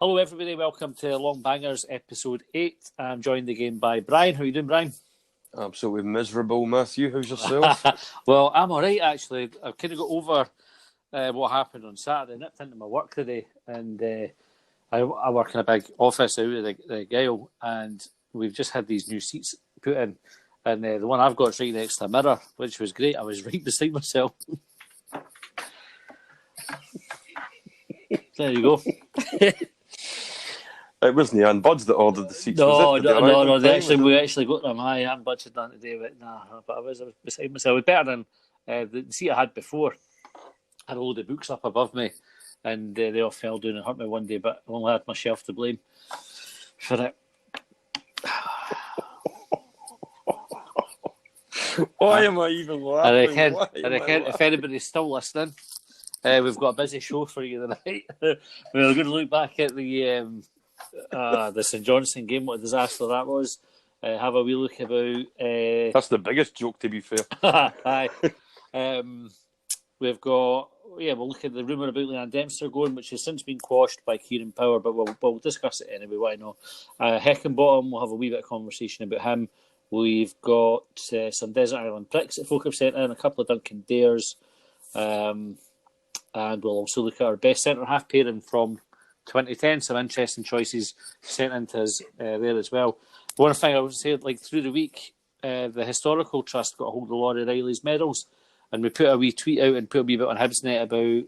Hello everybody, welcome to Longbangers episode 8. I'm joined again by Brian. How are you doing, Brian? Absolutely miserable, Matthew. How's yourself? Well, I'm alright actually. I've kind of got over what happened on Saturday. I nipped into my work today and I work in a big office out of the Gale, and we've just had these new seats put in, and the one I've got is right next to a mirror, which was great. I was right beside myself. There you go. It wasn't Ian Budds that ordered the seats, No. was it? We actually got them. I am budgeted on today, but I was beside myself. It was better than the seat I had before. I had a load of books up above me, and they all fell down and hurt me one day. But I only had myself to blame for it. Why am I even laughing? I reckon if anybody's still listening, we've got a busy show for you tonight. We're going to look back at the St Johnstone game, what a disaster that was. Have a wee look about... That's the biggest joke, to be fair. Aye. We've got... Yeah, we'll look at the rumour about Leanne Dempster going, which has since been quashed by Kieran Power, but we'll discuss it anyway, why not? Heckenbottom, we'll have a wee bit of conversation about him. We've got some Desert Island Pricks that folk have sent in, a couple of Duncan Dares, and we'll also look at our best centre-half pairing from 2010, some interesting choices sent into us there as well. One thing I would say, like through the week, the Historical Trust got a hold of Laurie Riley's medals, and we put a wee tweet out and put a wee bit on Hibsnet about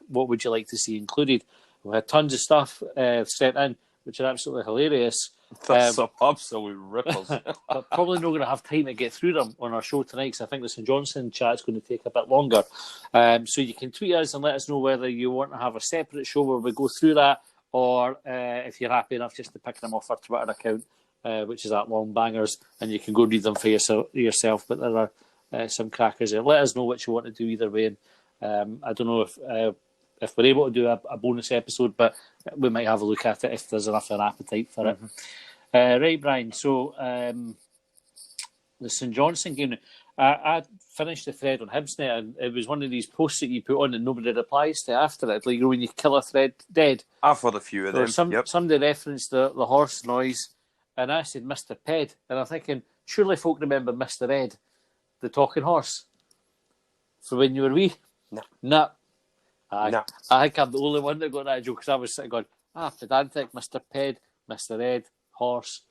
what would you like to see included. We had tons of stuff sent in, which are absolutely hilarious. That's some absolute rippers. But probably not going to have time to get through them on our show tonight, because I think the St Johnstone chat's going to take a bit longer. So you can tweet us and let us know whether you want to have a separate show where we go through that, or if you're happy enough just to pick them off our Twitter account, which is at Longbangers, and you can go read them for yourself. But there are some crackers there. Let us know what you want to do either way. And, I don't know if we're able to do a bonus episode, but we might have a look at it if there's enough of an appetite for it. Right, Brian, so the St Johnstone game, I finished the thread on Hibsnet, and it was one of these posts that you put on that nobody replies to after it, like, you know, when you kill a thread dead. I've heard a few of them. Somebody referenced the horse noise, and I said Mr. Ped, and I'm thinking, surely folk remember Mr. Ed, the talking horse, for when you were wee? No. I think I'm the only one that got that joke, because I was sitting going, pedantic, Mr. Ped, Mr. Ed, horse.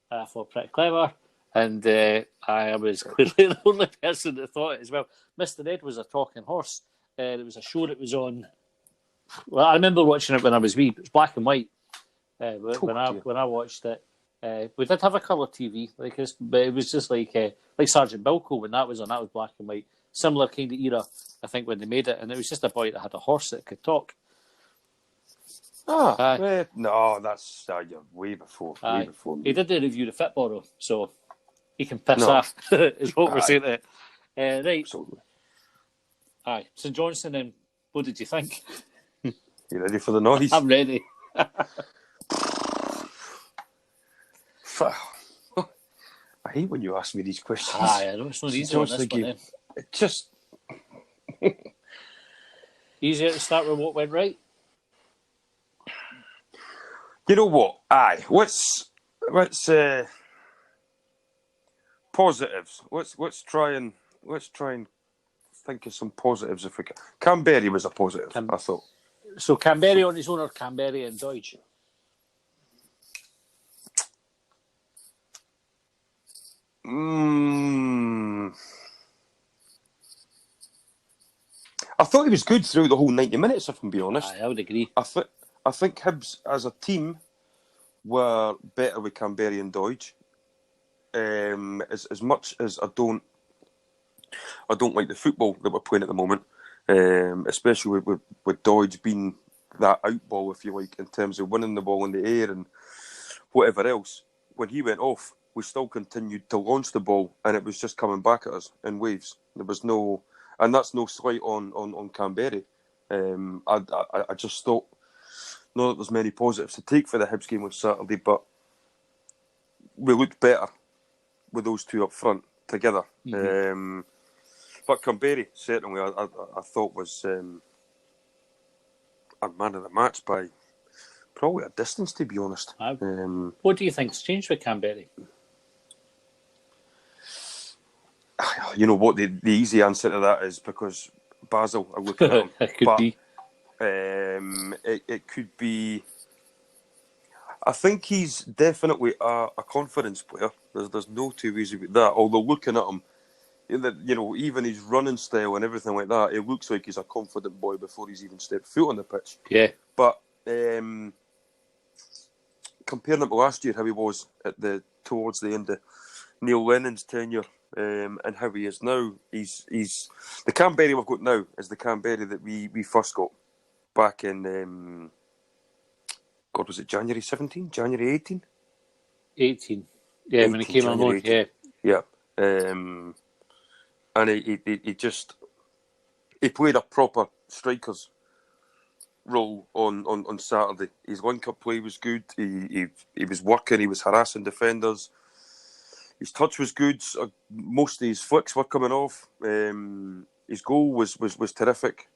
I thought pretty clever, and I was clearly the only person that thought it as well. Mr. Ed was a talking horse. It was a show that was on. Well, I remember watching it when I was wee. It was black and white. When I watched it, we did have a colour TV, but it was just like Sergeant Bilko when that was on. That was black and white. Similar kind of era, I think, when they made it, and it was just a boy that had a horse that could talk. No, that's you're way before. Way before me. He did the review of Fitboro, so he can piss off, is what we're saying there. Right. Absolutely. Aye. St Johnstone, then, what did you think? You ready for the noise? I'm ready. I hate when you ask me these questions. I know, it's not easy on this one. It just... Easier to start with what went right? You know what? Aye. Let's positives. Let's try and think of some positives if we can. Canberra was a positive, I thought. So Canberra on his own, or Canberra and Deutsch? I thought he was good throughout the whole 90 minutes, if I'm being honest. I would agree. I think Hibs as a team were better with Canberra and Deutsch. As much as I don't like the football that we're playing at the moment, especially with Deutsch being that out ball, if you like, in terms of winning the ball in the air and whatever else. When he went off, we still continued to launch the ball, and it was just coming back at us in waves. There was no, and that's no slight on Canberra. I just thought not that there's many positives to take for the Hibs game on Saturday, but we looked better with those two up front together. Mm-hmm. But Canberra, certainly, I thought was our man of the match by probably a distance, to be honest. What do you think's changed with Canberra? You know what? The easy answer to that is because Basel are looking at him. It could be. It could be. I think he's definitely a confidence player. There's no two ways about that. Although looking at him, you know, even his running style and everything like that, it looks like he's a confident boy before he's even stepped foot on the pitch. Yeah. But comparing him to last year, how he was towards the end of Neil Lennon's tenure, and how he is now, he's the Canberra we've got now is the Canberra that we first got back in God, was it January 17? January 18? 18. Yeah, 18, when he came on loan. Yeah. And he played a proper striker's role on Saturday. His link-up play was good. He was working. He was harassing defenders. His touch was good. Most of his flicks were coming off. His goal was terrific.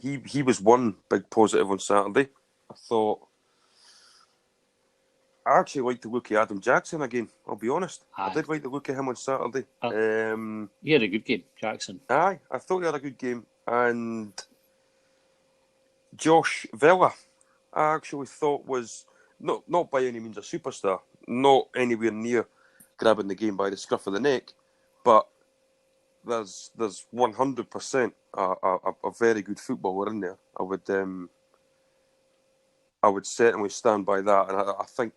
He was one big positive on Saturday. I actually liked the look of Adam Jackson again, I'll be honest. I did like the look of him on Saturday. He had a good game, Jackson. Aye, I thought he had a good game. And Josh Vella, I actually thought was not by any means a superstar, not anywhere near grabbing the game by the scruff of the neck, but there's 100% a very good footballer in there. I would certainly stand by that, and I think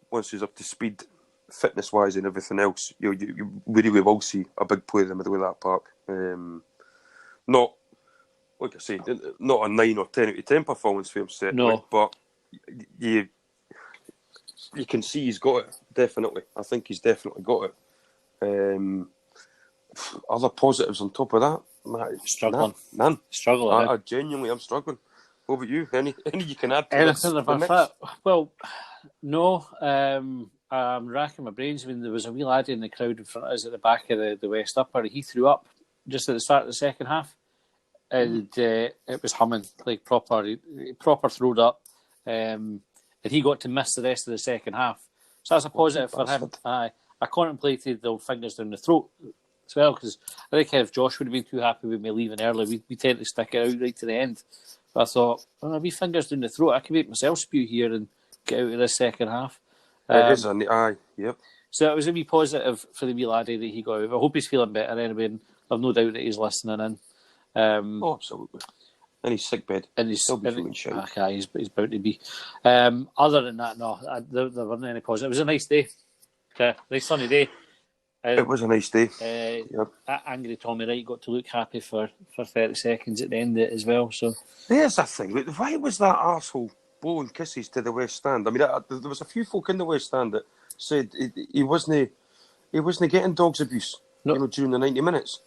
once he's up to speed, fitness-wise and everything else, you really will see a big player in the middle of that park. Not, like I say, not a 9 or 10 out of 10 performance for him, certainly, but you can see he's got it, definitely. I think he's definitely got it. Other positives on top of that? Struggling. None. Struggling. I genuinely am struggling. What about you? Any you can add to anything this? About that? Well, no. I'm racking my brains. I mean, there was a wee laddie in the crowd in front of us at the back of the West Upper. He threw up just at the start of the second half, and it was humming like proper throwed up, and he got to miss the rest of the second half. So that's a positive for him. I contemplated the old fingers down the throat as well, because I think if Josh would have been too happy with me leaving early, we tend to stick it out right to the end. But I thought, well, a wee fingers down the throat, I can make myself spew here and get out of this second half. It is an eye, yep. So it was a wee positive for the wee laddie that he got out. I hope he's feeling better anyway, and I've no doubt that he's listening in. Absolutely. And he's sick bed. And he's feeling shite. Okay, he's bound to be. Other than that, no, there weren't any positive. It was a nice day. Nice sunny day. It was a nice day. Angry Tommy Wright got to look happy for 30 seconds at the end of it as well. So there's that thing. Why was that arsehole blowing kisses to the West Stand? I mean, there was a few folk in the West Stand that said he wasn't getting dogs abuse during the 90 minutes.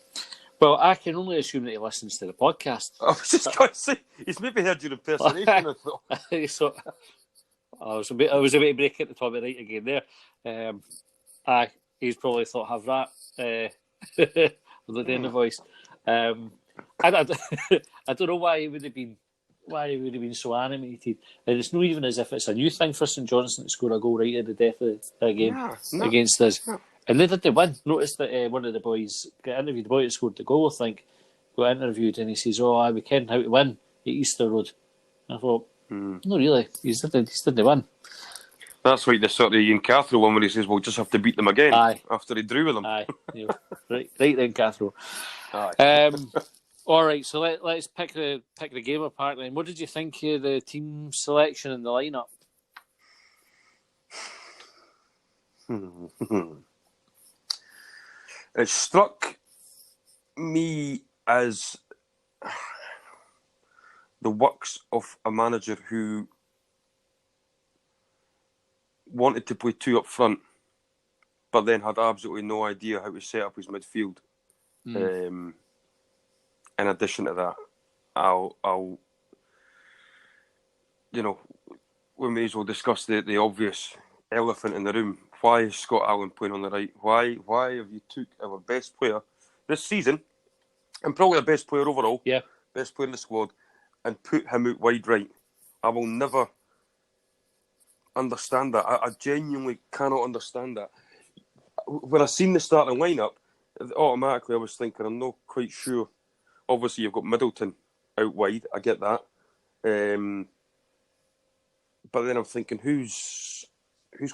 Well, I can only assume that he listens to the podcast. I was just going to say, he's maybe heard your impersonation. I thought. So, I was a bit of break into Tommy Wright again there. He's probably thought, have that with the end of voice. I don't know why he would have been so animated. And it's not even as if it's a new thing for St Johnstone to score a goal right at the death of the game against us. No. And they did win. Notice that one of the boys got interviewed, the boy that scored the goal, I think, got interviewed, and he says, we ken how to win at Easter Road. And I thought, no, really, he didn't win. That's like the sort of Ian Cathro one where he says, we'll just have to beat them again after he drew with them. Aye. Right then, Cathro. Aye. All right, so let's pick the game apart then. What did you think of the team selection and the lineup? It struck me as the works of a manager who wanted to play two up front, but then had absolutely no idea how to set up his midfield. In addition to that, I'll we may as well discuss the obvious elephant in the room. Why is Scott Allen playing on the right? Why have you took our best player this season, and probably the best player overall, best player in the squad, and put him out wide right. I will never understand that. I genuinely cannot understand that. When I seen the starting lineup, automatically I was thinking, I'm not quite sure. Obviously, you've got Middleton out wide. I get that. But then I'm thinking, who's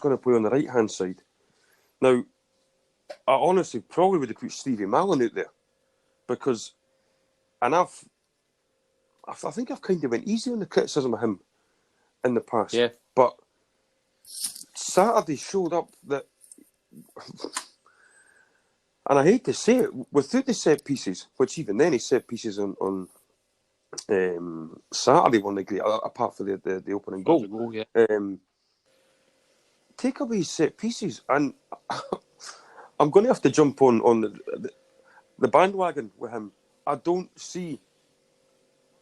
going to play on the right hand side? Now, I honestly probably would have put Stevie Malin out there because, and I think I've kind of went easy on the criticism of him in the past. Yeah. But Saturday showed up that, and I hate to say it, without the set pieces, which even then his set pieces on Saturday weren't great, apart from the opening goal. Yeah. Take away his set pieces, and I'm going to have to jump on the bandwagon with him. I don't see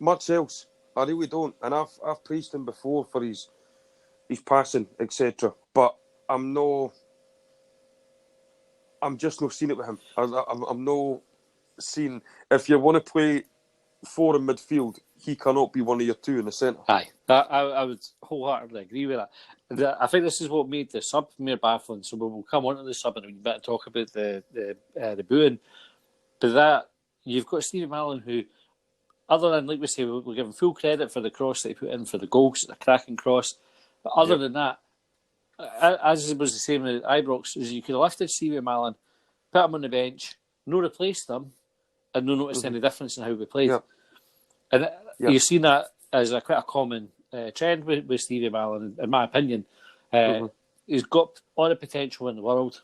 much else. I really don't. And I've praised him before for his passing, etc. But I'm just not seeing it with him. I'm not seeing, if you want to play 4 in midfield, he cannot be one of your 2 in the centre. Aye, I would wholeheartedly agree with that. I think this is what made the sub more baffling. So we'll come on to the sub and we better talk about the booing. But that you've got Stevie Malin, who, other than, like we say, we'll give him full credit for the cross that he put in for the goal, 'cause it's a cracking cross. But other than that, as was the same with Ibrox, is you could have lifted Stevie Malin, put him on the bench, no replaced him, and no noticed any difference in how we played. Yeah. And you've seen that as quite a common trend with Stevie Malin, in my opinion. He's got all the potential in the world.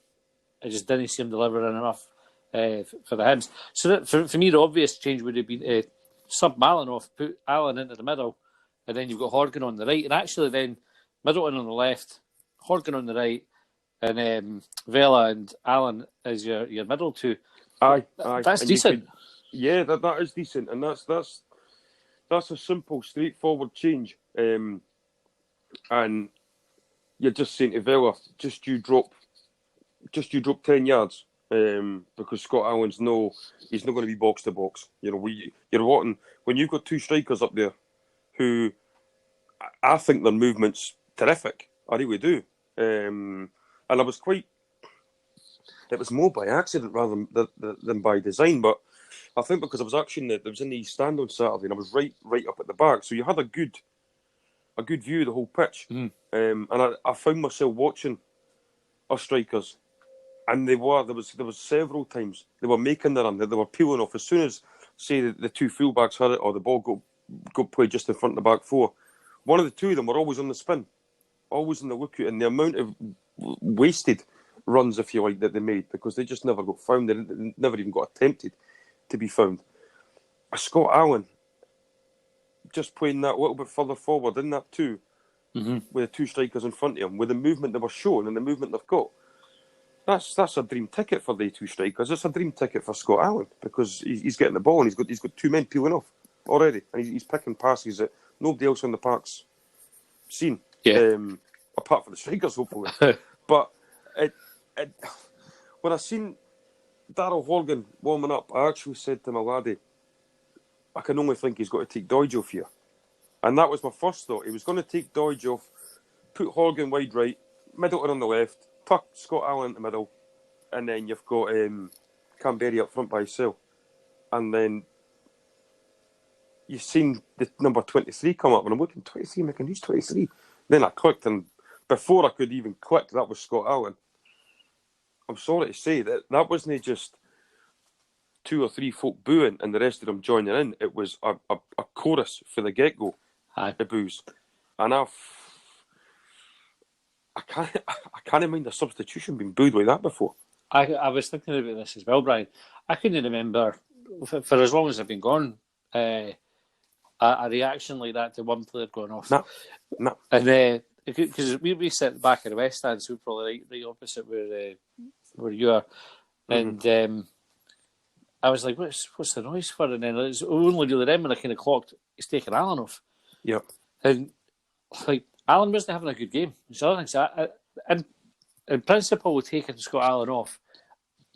I just didn't see him delivering enough for the Hibs. So that, for me, the obvious change would have been sub Malin off, put Allen into the middle, and then you've got Horgan on the right. And actually then Middleton on the left, Horgan on the right, and Vela and Allen as your middle 2. Aye. That's and decent. That is decent, and that's a simple, straightforward change. And you're just saying to Vela, just you drop 10 yards, because Scott Allen's he's not going to be box to box. You're wanting, when you've got 2 strikers up there who I think their movement's terrific. I really do. And it was more by accident rather than by design, but I think because I was actually there was in the stand on Saturday and I was right up at the back, so you had a good view of the whole pitch. And I found myself watching our strikers, and there was several times they were making the run, that they were peeling off as soon as, say, the 2 fullbacks had it or the ball got played just in front of the back 4. One of the 2 of them were always on the spin, always in the lookout, and the amount of wasted runs, if you like, that they made because they just never got found. They never even got attempted to be found. Scott Allen just playing that a little bit further forward in that 2, with the 2 strikers in front of him, with the movement they were showing and the movement they've got. That's a dream ticket for the 2 strikers. It's a dream ticket for Scott Allen because he's getting the ball and he's got 2 men peeling off already, and he's picking passes that nobody else on the park's seen. Yeah. Apart from the strikers, hopefully. But when I seen Darryl Horgan warming up, I actually said to my laddie, I can only think he's got to take Doidge off here. And that was my first thought. He was going to take Doidge off, put Horgan wide right, Middleton on the left, tuck Scott Allen in the middle, and then you've got Canberry up front by himself. And then you've seen the number 23 come up, and I'm looking, 23, making who's 23? Then I clicked, and before I could even click, that was Scott Allen. I'm sorry to say that wasn't just 2 or 3 folk booing and the rest of them joining in. It was a chorus for the get-go, the boos. And I can't mind a substitution being booed like that before. I was thinking about this as well, Brian. I couldn't remember, for as long as I've been gone, a reaction like that to one player going off. No. And because we sit at the back of the West Stand, so we're probably right opposite where you are. And I was like, what's the noise for? And then it's only really then when I kind of clocked, he's taking Allen off. Yep. And like, Allen wasn't having a good game. So I think in principle, with taking Scott Allen off,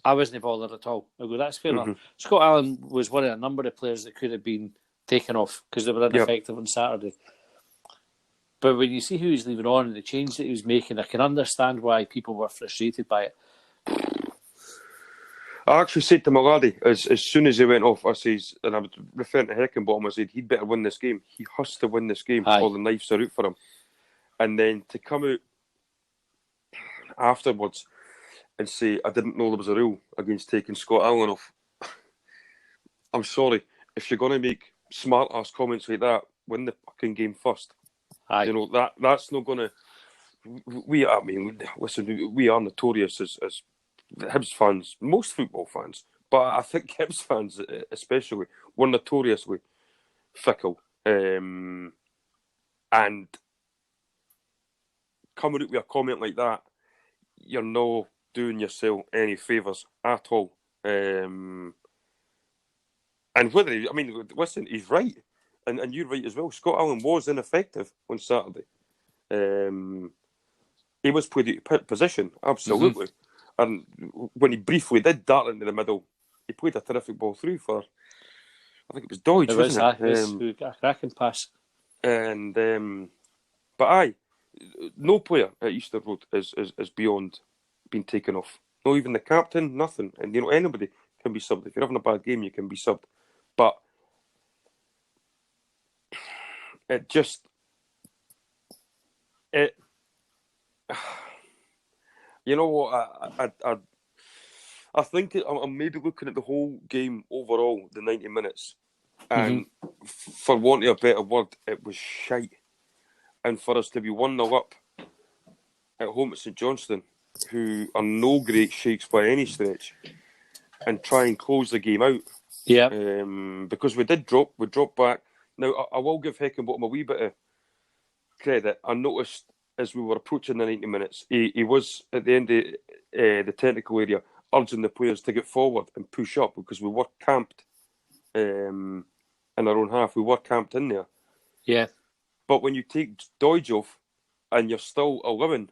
I wasn't bothered at all. I go, that's fair enough. Scott Allen was one of a number of players that could have been taken off because they were ineffective on Saturday. But when you see who he's leaving on and the change that he was making, I can understand why people were frustrated by it. I actually said to my laddie, as soon as he went off, I says, and I was referring to Heckenbottom, I said, he'd better win this game. He has to win this game, or the knives are out for him. And then to come out afterwards and say, I didn't know there was a rule against taking Scott Allen off. I'm sorry. If you're going to make smart-ass comments like that, win the fucking game first. Aye. You know, that's not going to... We are notorious as Hibs fans, most football fans, but I think Hibs fans especially, were notoriously fickle. And coming out with a comment like that, you're not doing yourself any favours at all. And listen, he's right. And you're right as well. Scott Allen was ineffective on Saturday. He was played out of position, absolutely. Mm-hmm. And when he briefly did dart into the middle, he played a terrific ball through for, I think it was Dodge, wasn't it? It was a cracking pass. And but aye, no player at Easter Road is beyond being taken off. Not even the captain, nothing. And you know, anybody can be subbed. If you're having a bad game, you can be subbed. But it just you know what, I think I'm maybe looking at the whole game overall, the 90 minutes, and for want of a better word, it was shite. And for us to be 1-0 up at home at St Johnstone, who are no great shakes by any stretch, and try and close the game out. Yeah. Because we dropped back. Now, I will give Heckenbottom a wee bit of credit. I noticed as we were approaching the 90 minutes, he was at the end of the technical area urging the players to get forward and push up because we were camped in our own half. We were camped in there. Yeah. But when you take Dodge off and you're still allowing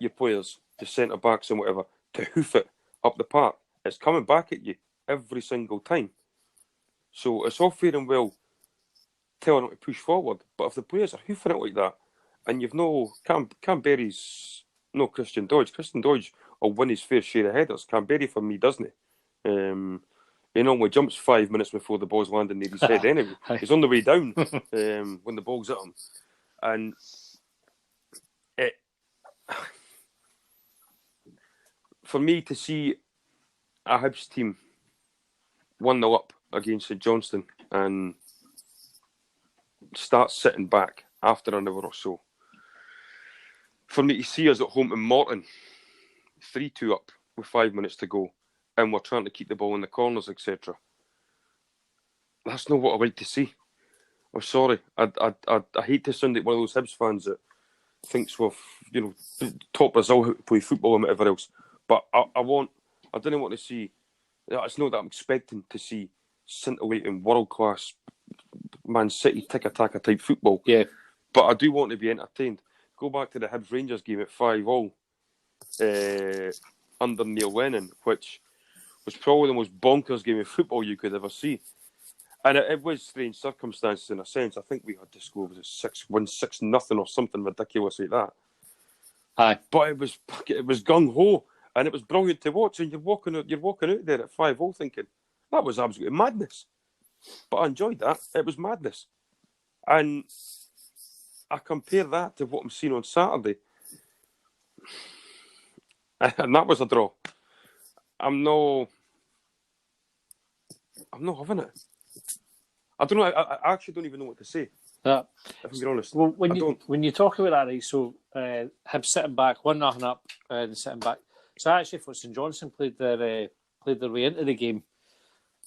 your players, the centre-backs and whatever, to hoof it up the park, it's coming back at you every single time. So it's all fair and well telling them to push forward, but if the players are hoofing it like that, and you've no... Canberry's no Christian Dodge. Christian Dodge will win his fair share of headers. Canberry, for me, doesn't he? He normally jumps 5 minutes before the ball's landing near his head anyway. He's on the way down when the ball's at him. And for me to see a Hibs team 1-0 up against St Johnstone and start sitting back after an hour or so, for me to see us at home in Morton 3-2 up with 5 minutes to go, and we're trying to keep the ball in the corners, etc. That's not what I like to see. I'm sorry. I hate to sound like one of those Hibs fans that thinks we've, top us all how to play football and whatever else. But I didn't want to see. It's not that I'm expecting to see scintillating world-class Man City tiki-taka type football. Yeah. But I do want to be entertained. Go back to the Hibs Rangers game at 5-5 under Neil Lennon, which was probably the most bonkers game of football you could ever see. And it was strange circumstances in a sense. I think we had to score, was it 6-1, 6-0 or something ridiculous like that. Aye. But it was gung-ho, and it was brilliant to watch, and you're walking out there at 5-0 thinking, that was absolutely madness. But I enjoyed that. It was madness. And I compare that to what I'm seeing on Saturday. And that was a draw. I'm not having it. I don't know. I actually don't even know what to say. If I'm being honest. Well, when you talk about that, right? So Hibs sitting back 1-0 up and sitting back. So I actually thought St Johnstone played their way into the game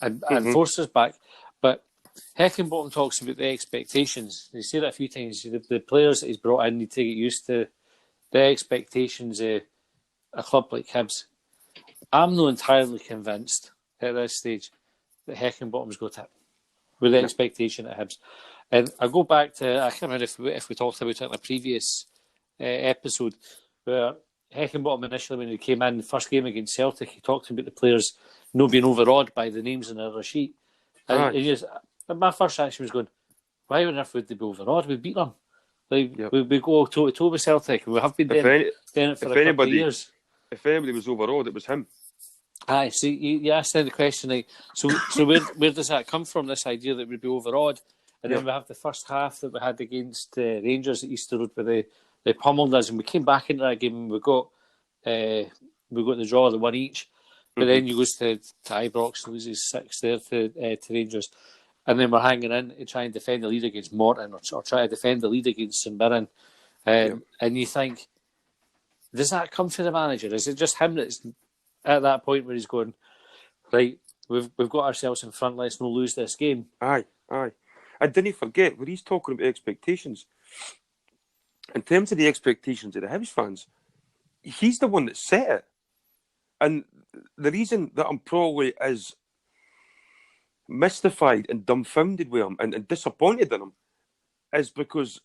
and forced us back. But Heckenbottom talks about the expectations. He said that a few times. The players that he's brought in need to get used to the expectations of a club like Hibs. I'm not entirely convinced at this stage that Heckenbottom's got it with the expectation at Hibs. And I go back to, I can't remember if we talked about it in a previous episode, where Heckenbottom initially, when he came in, the first game against Celtic, he talked about the players not being overawed by the names on the other sheet. And my first reaction was going, why on earth would they be overawed? We beat them. Like, Yep. we go toe to toe with Celtic, and we have been doing it for a couple of years. If anybody was overawed, it was him. Aye, so you asked then the question, like, so where does that come from, this idea that we'd be overawed? And then we have the first half that we had against Rangers at Easter Road where they pummeled us, and we came back into that game and we got the draw, the one each. But then you goes to Ibrox, loses 6 there to Rangers. And then we're hanging in to try and defend the lead against Morton or try to defend the lead against St Mirren. And you think, does that come from the manager? Is it just him that's at that point where he's going, right, we've got ourselves in front, let's not lose this game? Aye. And didn't forget, when he's talking about expectations, in terms of the expectations of the Hibs fans, he's the one that set it. And the reason that I'm probably as mystified and dumbfounded with him and disappointed in him is because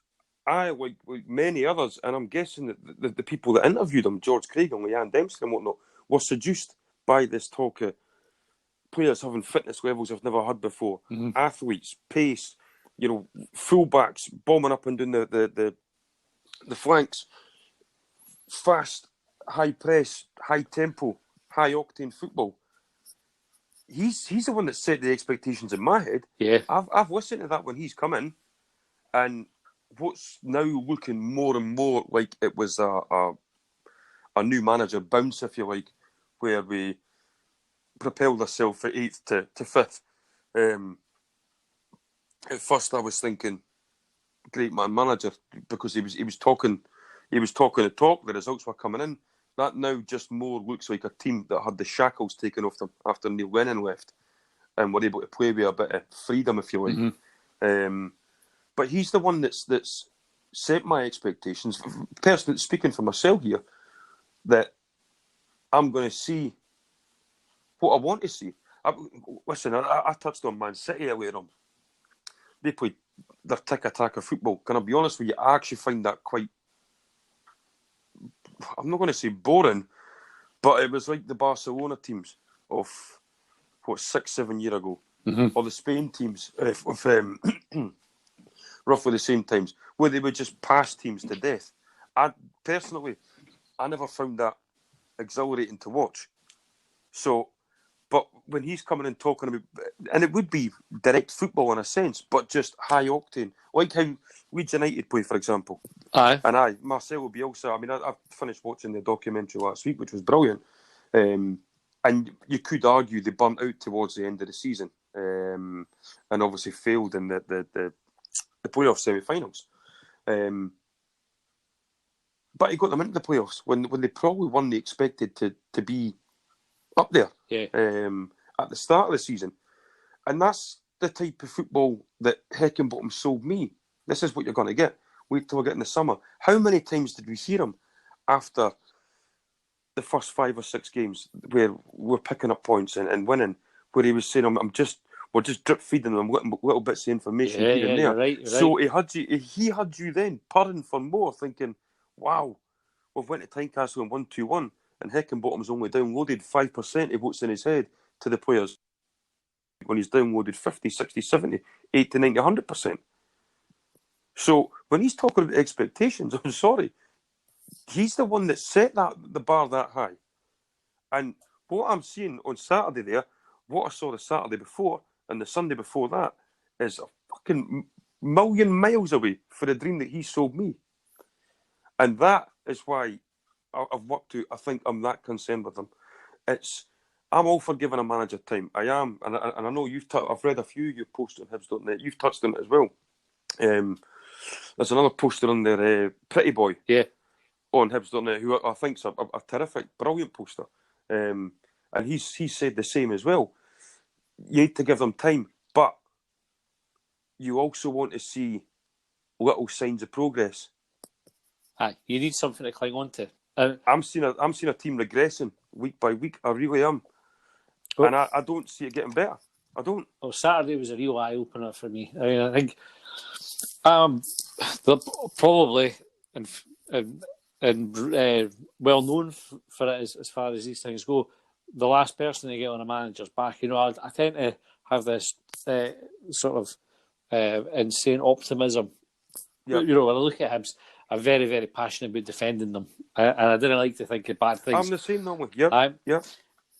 I, like many others, and I'm guessing that the people that interviewed him, George Craig and Leanne Dempsey and whatnot, were seduced by this talk of players having fitness levels I've never had before, athletes, pace, fullbacks bombing up and down the flanks, fast, high press, high tempo, high octane football. He's the one that set the expectations in my head. Yeah, I've listened to that when he's come in, and what's now looking more and more like it was a new manager bounce, if you like, where we propelled ourselves from 8th to 5th. At first, I was thinking, great man manager, because he was talking the talk. The results were coming in. That now just more looks like a team that had the shackles taken off them after Neil Lennon left, and were able to play with a bit of freedom, if you like. But he's the one that's set my expectations. Personally, speaking for myself here, that I'm going to see what I want to see. I touched on Man City earlier on. They played their tiki-taka football. Can I be honest with you? I actually find that quite, I'm not going to say boring, but it was like the Barcelona teams of, 6-7 years ago, or the Spain teams of roughly the same times, where they would just pass teams to death. I never found that exhilarating to watch. So, but when he's coming and talking about, and it would be direct football in a sense, but just high octane, like how Leeds United play, for example. Aye. And Marcelo Bielsa. I mean, I finished watching the documentary last week, which was brilliant. And you could argue they burnt out towards the end of the season, and obviously failed in the playoff semi-finals. But he got them into the playoffs when they probably weren't expected to be up there at the start of the season. And that's the type of football that Heckenbottom sold me. This is what you're going to get. Wait till we get in the summer. How many times did we hear him after the first 5 or 6 games where we're picking up points and winning, where he was saying, we're just drip feeding them little bits of information here and there. You're right. So he had you then purring for more, thinking, wow, we've went to Tynecastle and won 2-1, and Heckenbottom's only downloaded 5% of what's in his head to the players when he's downloaded 50, 60, 70, 80, 90, 100%. So when he's talking about expectations, I'm sorry, he's the one that set the bar that high. And what I'm seeing on Saturday there, what I saw the Saturday before and the Sunday before that, is a fucking million miles away for the dream that he sold me. And that is why I've worked out, I think I'm that concerned with him. I'm all for giving a manager time. I am. And I know I've read a few you post on Hibs.net. You've touched on it as well. There's another poster on there, Pretty Boy, on Hibs.net, who I think's a terrific, brilliant poster. And he said the same as well. You need to give them time, but you also want to see little signs of progress. Aye, you need something to cling on to. I'm seeing a team regressing week by week. I really am. And I don't see it getting better. I don't. Well, Saturday was a real eye-opener for me. I mean, I think probably and well known for it as far as these things go, the last person to get on a manager's back. I tend to have this sort of insane optimism. Yep. You know, when I look at Hibs, I'm very, very passionate about defending them, and I didn't like to think of bad things. I'm the same normally. Yep.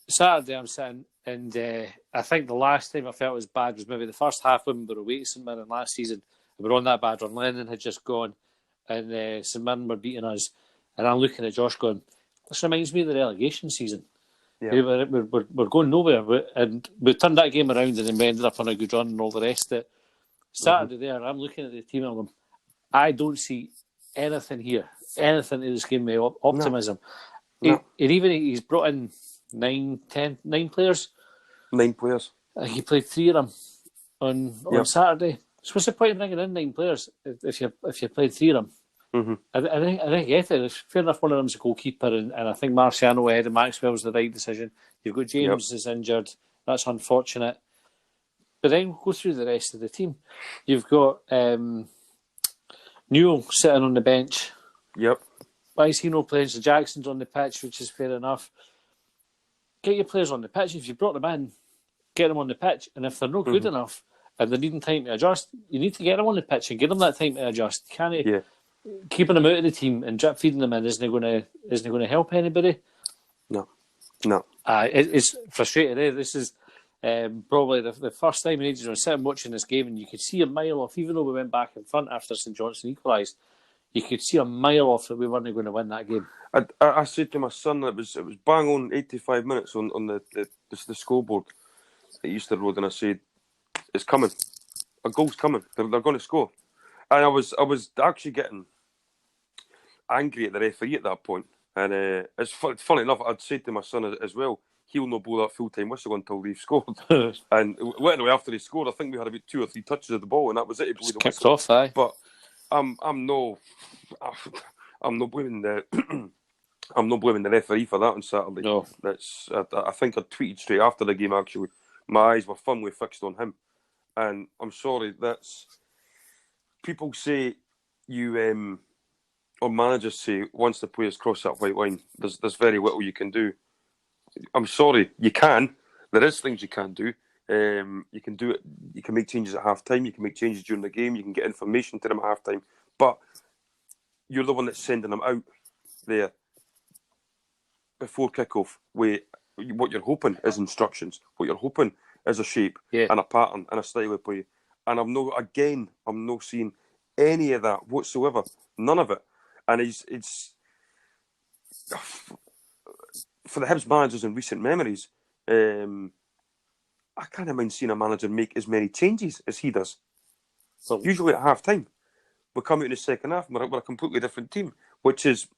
Saturday I'm sitting, and I think the last time I felt it was bad was maybe the first half when we were away to St Mirren last season. We were on that bad run. Lennon had just gone, and St Mirren were beating us. And I'm looking at Josh going, this reminds me of the relegation season. Yeah. We're going nowhere. And we turned that game around, and then we ended up on a good run and all the rest of it. Saturday there, I'm looking at the team and I'm going, I don't see anything here, anything in this game with optimism. No. He's brought in 9 players. 9 players. He played 3 of them on Saturday. So what's the point of bringing in 9 players if you played 3 of them? Mm-hmm. I think get it. Fair enough, one of them's a goalkeeper, and I think Marciano ahead of Maxwell's the right decision. You've got James is injured. That's unfortunate. But then go through the rest of the team. You've got Newell sitting on the bench. Yep. Why is he not playing? So Jackson's on the pitch, which is fair enough. Get your players on the pitch. If you brought them in, get them on the pitch. And if they're not good enough and they're needing time to adjust, you need to get them on the pitch and give them that time to adjust. Keeping them out of the team and drip feeding them in isn't going to help anybody. No. It's frustrating. This is probably the first time in ages when I was sitting watching this game, and you could see a mile off, even though we went back in front after St Johnstone equalised, you could see a mile off that we weren't going to win that game. I said to my son that it was bang on 85 minutes on the scoreboard at Easter Road, and I said, it's coming. A goal's coming. They're going to score. And I was actually getting angry at the referee at that point. And it's funny enough, I'd said to my son as well, he'll not blow that full-time whistle until they've scored. And literally after they scored, I think we had about 2 or 3 touches of the ball, and that was it. He blew the whistle. Off, aye. But I'm not blaming the I'm not blaming the referee for that on Saturday. No, I think I tweeted straight after the game. Actually, my eyes were firmly fixed on him, and I'm sorry. That's people say you or managers say once the players cross that white line, there's very little you can do. I'm sorry, you can. There is things you can do. You can do it. You can make changes at half time. You can make changes during the game. You can get information to them at half time. But you're the one that's sending them out there before kickoff. What you're hoping is instructions. What you're hoping is a shape and a pattern and a style of play. And I'm not seeing any of that whatsoever. None of it. And it's for the Hibs managers in recent memories. I can't mind seeing a manager make as many changes as he does. Well, usually at half time, we come out in the second half and we're a completely different team, which is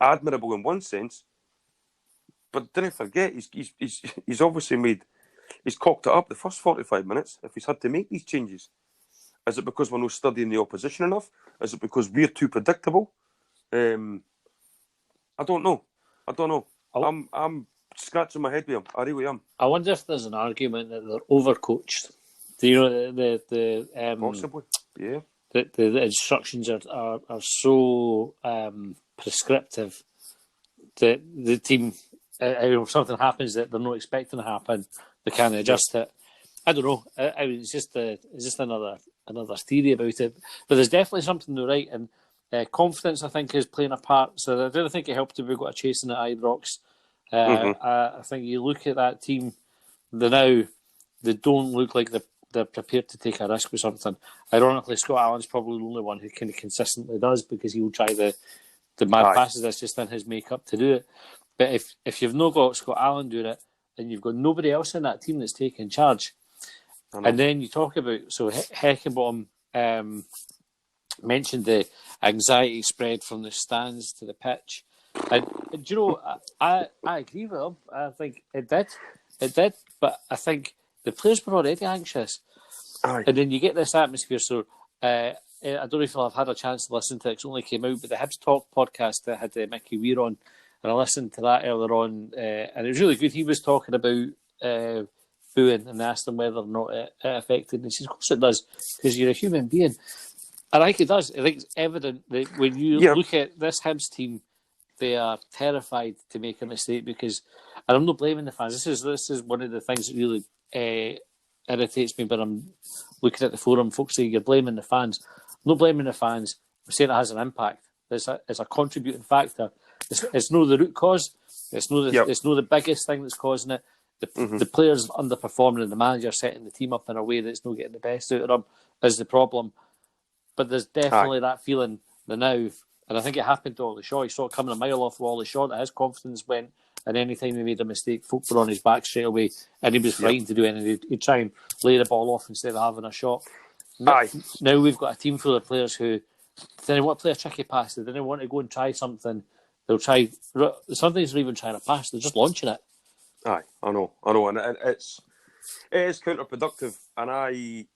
admirable in one sense. But don't forget, he's obviously he's cocked it up the first 45 minutes if he's had to make these changes. Is it because we're not studying the opposition enough? Is it because we're too predictable? I don't know. I'm scratching my head with him. I really am. I wonder if there's an argument that they're overcoached. Do you know the possibly? Yeah. The instructions are so prescriptive that the team, if something happens that they're not expecting to happen, they can't adjust it. I don't know. It's just another theory about it. But there's definitely something to right, and confidence I think is playing a part. So I don't think it helped if we got a chasing at Ibrox. I think you look at that team, they don't look like they're prepared to take a risk with something. Ironically, Scott Allen's probably the only one who kind of consistently does, because he'll try the mad passes that's just in his makeup to do it. But if you've not got Scott Allen doing it, and you've got nobody else in that team that's taking charge, and then you talk about, so Heckenbottom mentioned the anxiety spread from the stands to the pitch. And do you know, I agree with him. I think it did, but I think the players were already anxious. Aye. And then you get this atmosphere. So I don't know if you'll have had a chance to listen to it, 'cause it only came out, but the Hibs Talk podcast that had Mickey Weir on, and I listened to that earlier on, and it was really good. He was talking about booing, and they asked him whether or not it affected, and he says, of course it does, because you're a human being. And I think it does. I think it's evident that when you look at this Hibs team, they are terrified to make a mistake, because, and I'm not blaming the fans. This is one of the things that really irritates me when I'm looking at the forum. Folks say you're blaming the fans. I'm not blaming the fans. I'm saying it has an impact. It's a contributing factor. It's not the root cause. It's not the biggest thing that's causing it. The players underperforming and the manager setting the team up in a way that's not getting the best out of them is the problem. But there's definitely that feeling now, and I think it happened to Ollie Shaw. He saw it coming a mile off Ollie Shaw that his confidence went, and any time he made a mistake, folk were on his back straight away, and he was frightened to do anything. He'd try and lay the ball off instead of having a shot. Now we've got a team full of players who didn't want to play a tricky pass. They didn't want to go and try something. They'll try. Sometimes they're even trying to pass. They're just launching it. Aye, I know, and it is counterproductive, and I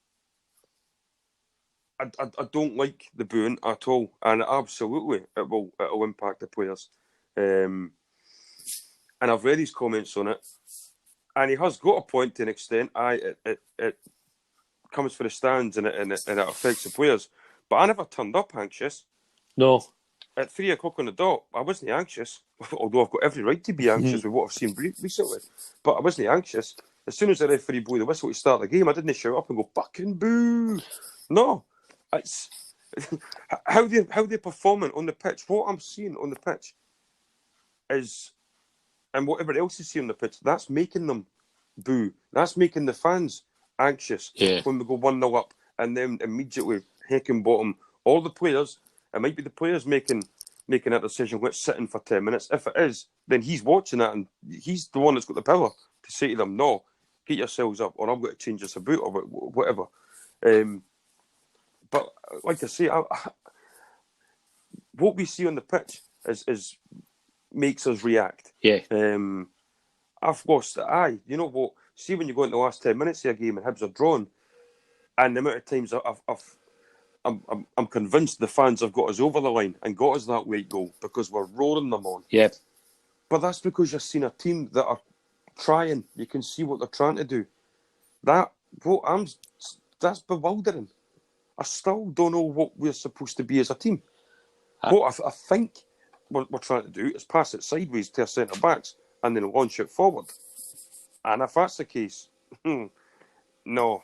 don't like the booing at all, and absolutely it'll impact the players. And I've read his comments on it, and he has got a point to an extent. It comes for the stands and it affects the players, but I never turned up anxious. No. At 3 o'clock on the dot, I wasn't anxious, although I've got every right to be anxious with what I've seen recently. But I wasn't anxious. As soon as the referee blew the whistle to start the game, I didn't shout up and go, fucking boo. No. It's how they're performing on the pitch. What I'm seeing on the pitch is, and whatever else you see on the pitch, that's making them boo. That's making the fans anxious when we go 1-0 up and then immediately hecking bottom. All the players, it might be the players making that decision, let's sit in for 10 minutes. If it is, then he's watching that and he's the one that's got the power to say to them, no, get yourselves up or I'm going to change this about or whatever. But like I say, what we see on the pitch is makes us react. Yeah. I've lost the eye. You know what? See when you go into the last 10 minutes of a game and Hibs are drawn, and the amount of times I'm convinced the fans have got us over the line and got us that late goal because we're roaring them on. Yeah. But that's because you've seen a team that are trying. You can see what they're trying to do. That's bewildering. I still don't know what we're supposed to be as a team. What I think we're trying to do is pass it sideways to our centre backs and then launch it forward. And if that's the case, no.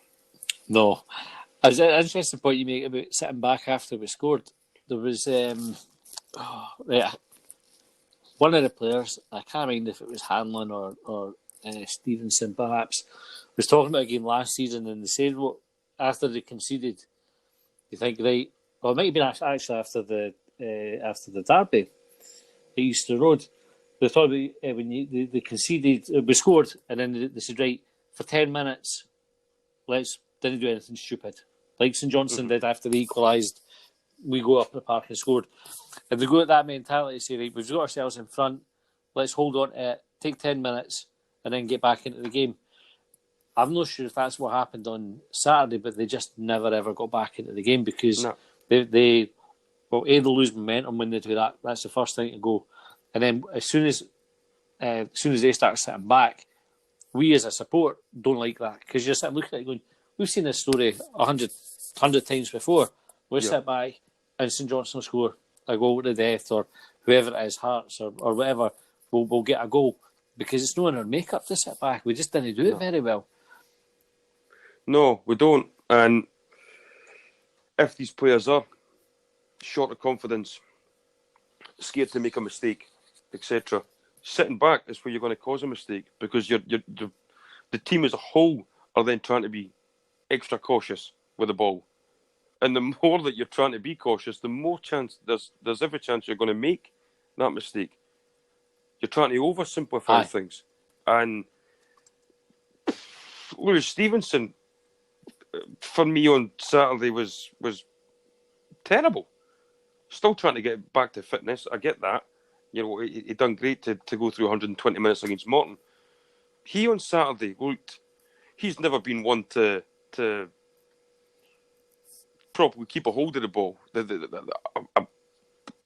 It's an interesting point you make about sitting back after we scored. There was one of the players, I can't remember if it was Hanlon or Stevenson perhaps, was talking about a game last season and they said, well, after they conceded, you think, right, well, it might have been actually after the derby at Easter Road. They thought about when they conceded, we scored, and then they said, right, for 10 minutes, didn't do anything stupid. Like St Johnstone did after they equalised, we go up the park and scored. And they go at that mentality, say, right, we've got ourselves in front, let's hold on to it, take 10 minutes, and then get back into the game. I'm not sure if that's what happened on Saturday, but they just never ever got back into the game because they lose momentum when they do that. That's the first thing to go. And then as soon as they start sitting back, we as a support don't like that because you're sitting looking at it going, we've seen this story 100 times before. We sit back and St Johnstone score a goal to death or whoever it is, Hearts or whatever, will get a goal because it's not in our makeup to sit back. We just didn't do it very well. No, we don't. And if these players are short of confidence, scared to make a mistake, etc., sitting back is where you're going to cause a mistake because the team as a whole are then trying to be extra cautious with the ball. And the more that you're trying to be cautious, the more chance there's every chance you're going to make that mistake. You're trying to oversimplify things. And Lewis Stevenson, for me on Saturday, was terrible. Still trying to get back to fitness. I get that. You know, he done great to go through 120 minutes against Morton. He on Saturday looked. He's never been one to properly keep a hold of the ball.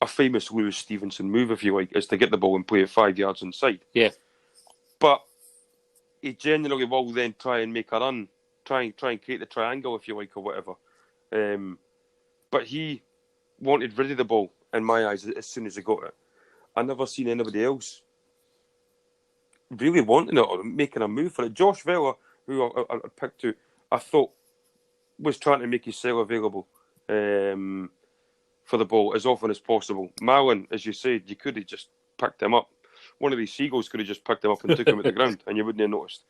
A famous Lewis Stevenson move, if you like, is to get the ball and play it 5 yards inside. Yeah. But he generally will then try and make a run, try and create the triangle, if you like, or whatever. But he wanted rid of the ball, in my eyes, as soon as he got it. I never seen anybody else really wanting it or making a move for it. Josh Vella, who I picked to, I thought was trying to make himself available for the ball as often as possible. Malin, as you said, you could have just picked him up. One of these seagulls could have just picked him up and took him at the ground, and you wouldn't have noticed.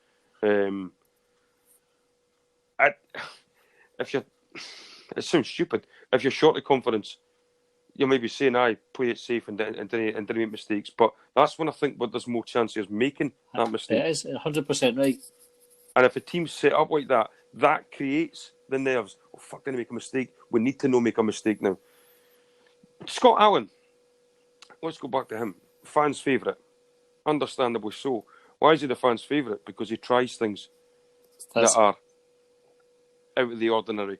It sounds stupid. If you're short of confidence, you'll maybe saying, "I play it safe and didn't make mistakes." But that's when I think there's more chance of making that mistake. It is 100% right. And if a team's set up like that, that creates the nerves. Oh, fuck, didn't make a mistake. We need to make a mistake now. Scott Allen, let's go back to him. Fans' favourite. Understandably so. Why is he the fans' favourite? Because he tries things that are out of the ordinary.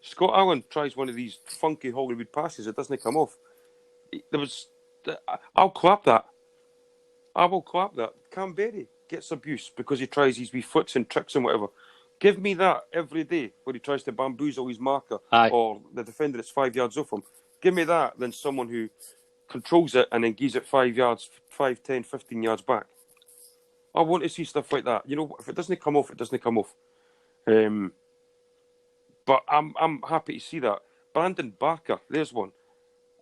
Scott Allen tries one of these funky Hollywood passes. It doesn't come off. I'll clap that. I will clap that. Canberry gets abuse because he tries these wee flicks and tricks and whatever. Give me that every day where he tries to bamboozle his marker or the defender that's 5 yards off him. Give me that than someone who controls it and then gives it 5 yards, 5, 10, 15 yards back. I want to see stuff like that. You know, if it doesn't come off, it doesn't come off. But I'm happy to see that. Brandon Barker, there's one.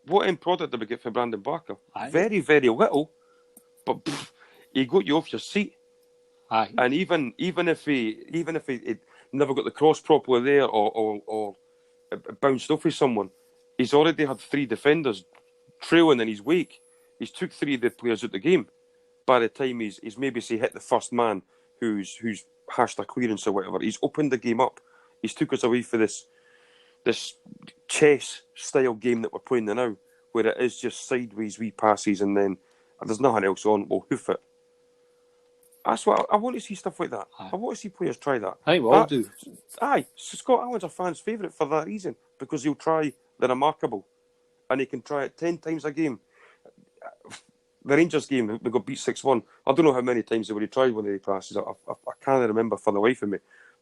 What end product did we get for Brandon Barker? Very, very little. But he got you off your seat. Aye. And even if he never got the cross properly there or it bounced off with someone, he's already had 3 defenders trailing in his wake. He's took 3 of the players out the game. By the time he's maybe hit the first man who's hashed a clearance or whatever, he's opened the game up. He's took us away for this chess style game that we're playing now, where it is just sideways wee passes and then there's nothing else on. We'll hoof it. That's what I want to see, stuff like that. Aye. I want to see players try that. I think we all do. Aye, so Scott Allen's a fan's favourite for that reason, because he'll try the remarkable, and he can try it 10 times a game. The Rangers game, we got beat 6-1. I don't know how many times they would have tried one of the passes. I can't remember for the life of me.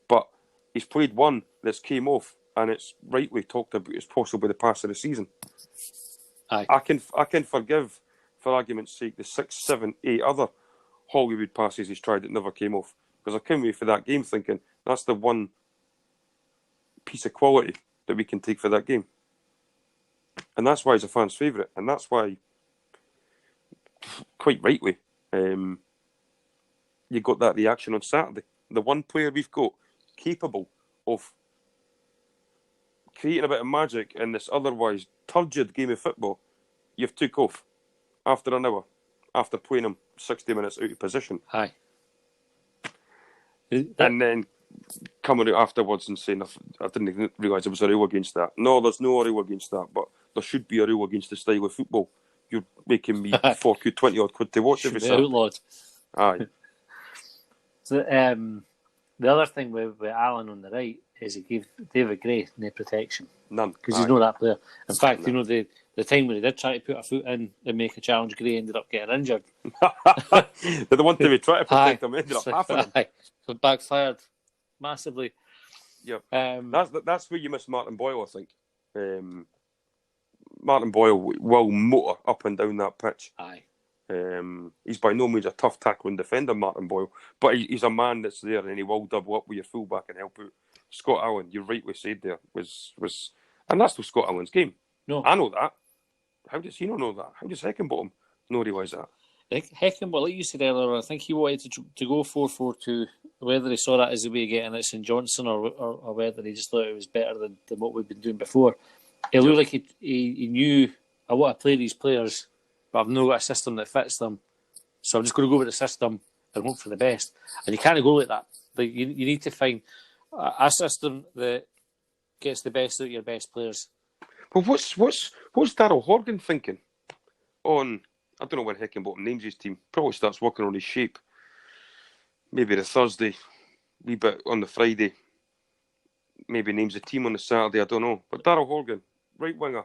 But he's played one that's came off, and it's rightly talked about as possibly the pass of the season. Aye. I can forgive, for argument's sake, the 6, 7, 8 other Hollywood passes he's tried that never came off. Because I came away for that game thinking, that's the one piece of quality that we can take for that game. And that's why he's a fan's favourite. And that's why, quite rightly, you got that reaction on Saturday. The one player we've got capable of creating a bit of magic in this otherwise turgid game of football, you've took off after an hour, after playing him 60 minutes out of position. Aye. And then coming out afterwards and saying, I didn't realise there was a rule against that. No, there's no rule against that, but there should be a rule against the style of football. You're making me 20 odd quid to watch every Saturday. Outlawed. Aye. So, the other thing with Alan on the right is he gave David Gray no protection. None. Because he's not that player. In fact, you know, the time when he did try to put a foot in and make a challenge, Gray ended up getting injured. The one time he tried to protect him ended up half of him. So backfired massively. Yep. That's where you miss Martin Boyle, I think. Martin Boyle will motor up and down that pitch. Aye. He's by no means a tough tackling defender, Martin Boyle, but he's a man that's there and he will double up with your fullback and help out. Scott Allen, you rightly said there, was and that's the Scott Allen's game. No, I know that. How does he not know that? How does Heckenbottom not realise that? Heckenbottom, like you said earlier, I think he wanted to go 4-4-2. Whether he saw that as a way of getting at St Johnstone or whether he just thought it was better than what we'd been doing before. It looked like he knew, I want to play these players, but I've not got a system that fits them. So I'm just going to go with the system and hope for the best. And you can't go like that. Like you need to find a system that gets the best out of your best players. Well, what's Darryl Horgan thinking on, I don't know when Heckenbottom names his team, probably starts working on his shape. Maybe the Thursday, wee bit on the Friday. Maybe names the team on the Saturday, I don't know. But Darryl Horgan, right winger,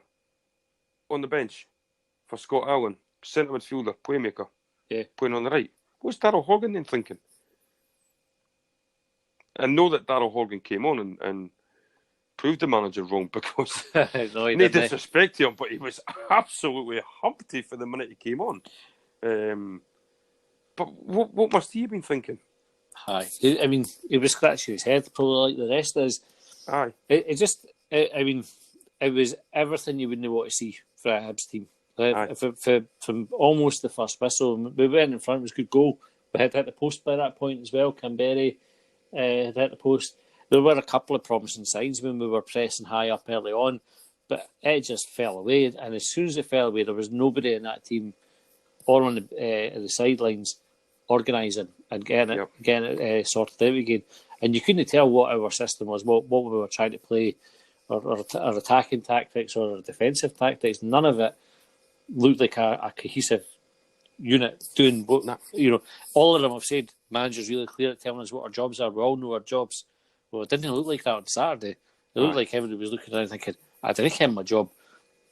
on the bench for Scott Allen, centre midfielder, playmaker, playing on the right. What's Darryl Horgan then thinking? I know that Darryl Horgan came on and proved the manager wrong because no disrespect to him, but he was absolutely humpty for the minute he came on. But what must he have been thinking? Aye. I mean, he was scratching his head, probably like the rest of us. Aye. It just, I mean, it was everything you wouldn't want to see for a Hibs team. From almost the first whistle, we went in front, it was a good goal. We had hit the post by that point as well. Canberra had hit the post. There were a couple of promising signs when we were pressing high up early on, but it just fell away. And as soon as it fell away, there was nobody in that team or on the sidelines organising and getting it sorted out again. And you couldn't tell what our system was, what we were trying to play, or our attacking tactics or our defensive tactics. None of it looked like a cohesive unit doing what, all of them have said, managers really clear at telling us what our jobs are. We all know our jobs. Well, it didn't look like that on Saturday. It looked like everybody was looking around thinking, I didn't get my job.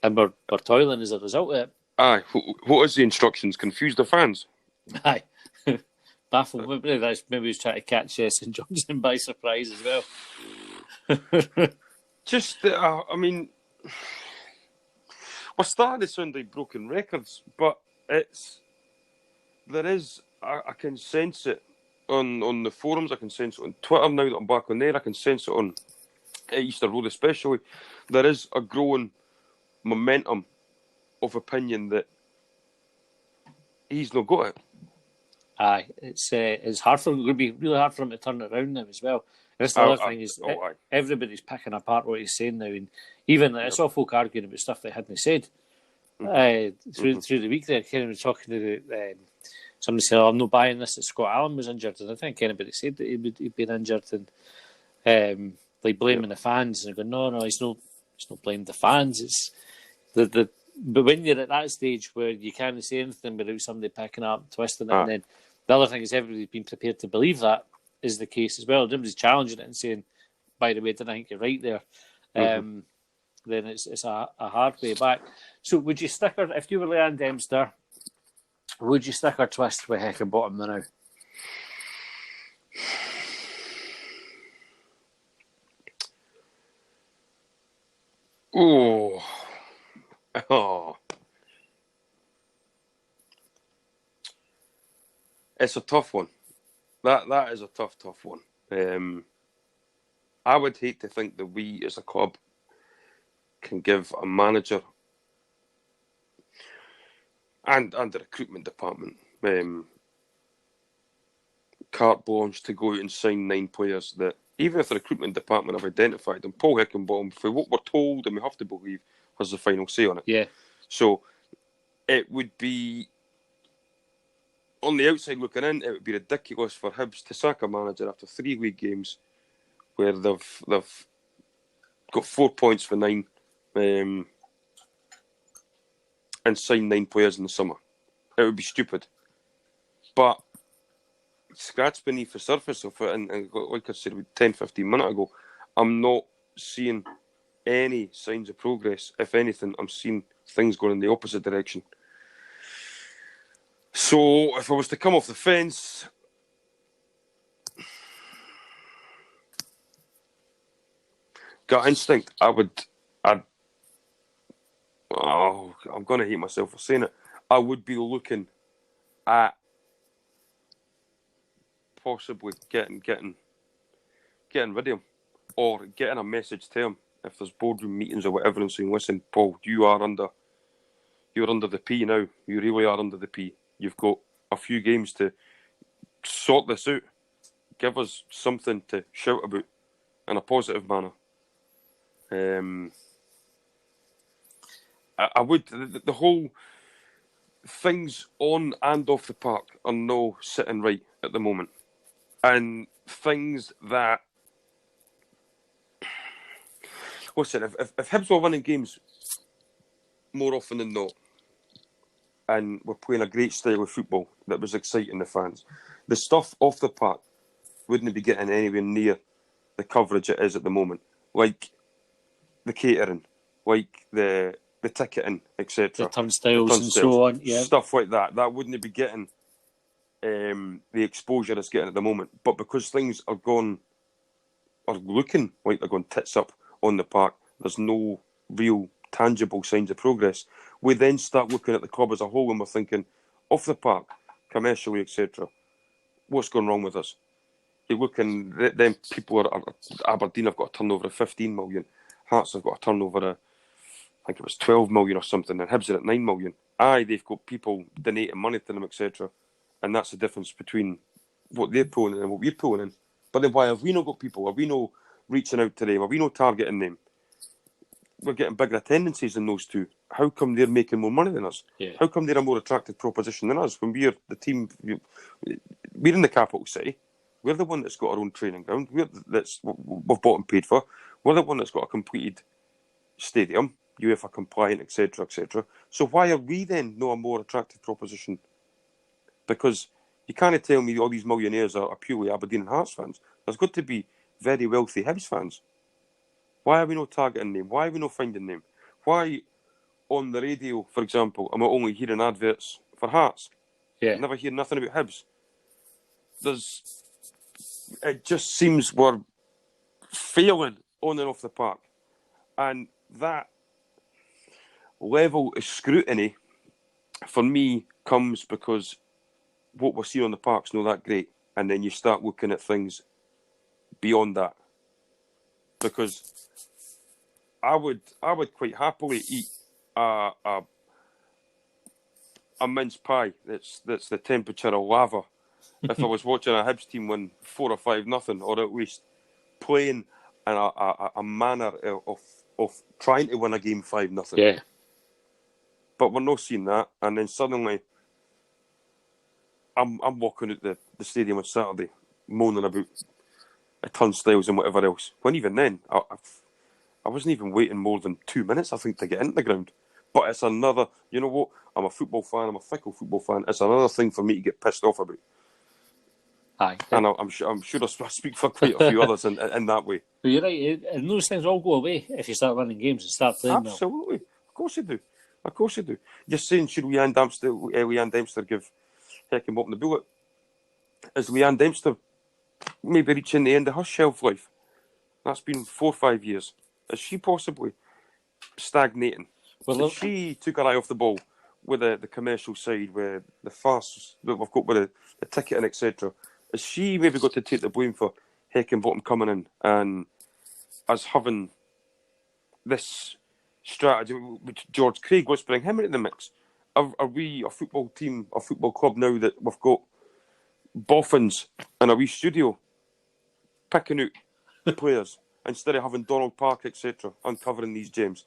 And we're toiling as a result of it. Aye. What is the instructions? Confuse the fans? Aye. Baffled. Maybe he was trying to catch St Johnstone by surprise as well. Just, I mean, we're starting to sound like broken records, but there is, I can sense it on the forums, I can sense it on Twitter now that I'm back on there, I can sense it on Easter Road especially. There is a growing momentum of opinion that he's not got it. Aye, it's hard for him. It would be really hard for him to turn it around now as well. And that's the other thing is everybody's picking apart what he's saying now, and even I saw folk arguing about stuff they hadn't said through the week. There, Kenny was talking to somebody said, "I'm not buying this." That Scott Allen was injured, and I think anybody said that he'd been injured, and like blaming the fans, and going, "No, he's not blaming the fans. It's the." But when you're at that stage where you can't say anything without somebody picking up, twisting it, and then the other thing is everybody's been prepared to believe that is the case as well. Everybody's challenging it and saying, by the way, didn't I think you're right there? Then it's a hard way back. So would you stick her, if you were Leanne Dempster, would you stick or twist with Hecky bottom now? Oh. It's a tough one. That is a tough one. I would hate to think that we as a club can give a manager and the recruitment department carte blanche to go out and sign 9 players that, even if the recruitment department have identified them, Paul Hickenbottom, for what we're told and we have to believe, has the final say on it. Yeah. So it would be, on the outside looking in, it would be ridiculous for Hibs to sack a manager after 3 league games where they've got 4 points for 9 and sign 9 players in the summer. It would be stupid. But scratch beneath the surface of it, and like I said 10-15 minutes ago, I'm not seeing any signs of progress. If anything, I'm seeing things going in the opposite direction. So if I was to come off the fence, gut instinct, I'm going to hate myself for saying it. I would be looking at possibly getting rid of him, or getting a message to him if there's boardroom meetings or whatever, and saying, "Listen, Paul, you're under the P now. You really are under the P. You've got a few games to sort this out. Give us something to shout about in a positive manner." I would. The whole things on and off the park are no sitting right at the moment, and things that, listen, if Hibs were winning games more often than not, and we're playing a great style of football that was exciting the fans, the stuff off the park wouldn't be getting anywhere near the coverage it is at the moment, like the catering, like the ticketing, etc. The turnstiles and so on, yeah. Stuff like that. That wouldn't be getting the exposure it's getting at the moment. But because things are looking like they're going tits up on the park, there's no real tangible signs of progress. We then start looking at the club as a whole and we're thinking, off the park, commercially, etc., what's going wrong with us? you look and then people are Aberdeen have got a turnover of 15 million. Hearts have got a turnover of, I think it was 12 million or something, and Hibs are at 9 million. Aye, they've got people donating money to them, etc. And that's the difference between what they're pulling in and what we're pulling in. But then why have we not got people? Are we not reaching out to them? Are we not targeting them? We're getting bigger attendances than those two. How come they're making more money than us? Yeah. How come they're a more attractive proposition than us? When we're the team, we're in the capital city. We're the one that's got our own training ground. We've bought and paid for. We're the one that's got a completed stadium, UEFA compliant, etc., etc. So why are we then not a more attractive proposition? Because you can't tell me all these millionaires are purely Aberdeen and Hearts fans. There's got to be very wealthy Hibs fans. Why are we not targeting them? Why are we not finding them? Why on the radio, for example, am I only hearing adverts for Hearts? Yeah. Never hear nothing about Hibs. It just seems we're failing on and off the park. And that level of scrutiny, for me, comes because what we're seeing on the park's not that great. And then you start looking at things beyond that. Because I would quite happily eat a mince pie that's the temperature of lava if I was watching a Hibs team win 4 or 5-0, or at least playing in a manner of trying to win a game 5-0. Yeah. But we're not seeing that, and then suddenly I'm walking out the stadium on Saturday moaning about the turnstiles and whatever else. When even then, I wasn't even waiting more than 2 minutes, I think, to get into the ground. But it's another, you know what? I'm a football fan. I'm a fickle football fan. It's another thing for me to get pissed off about. Aye. And I'm sure I speak for quite a few others in that way. But you're right, and those things all go away if you start winning games and start playing well. Absolutely. Of course you do. Of course you do. You're saying, should Leanne Dempster give Hecky the bullet? Is Leanne Dempster maybe reaching the end of her shelf life? That's been 4 or 5 years. Is she possibly stagnating? Well, she took her eye off the ball with the commercial side, with the farce that we've got with the ticketing, etc. Has she maybe got to take the blame for Heckingbottom coming in and us having this strategy with George Craig? Let's bring him into the mix. Are we a football team, a football club now that we've got boffins in a wee studio picking out players instead of having Donald Park, etc., uncovering these gems?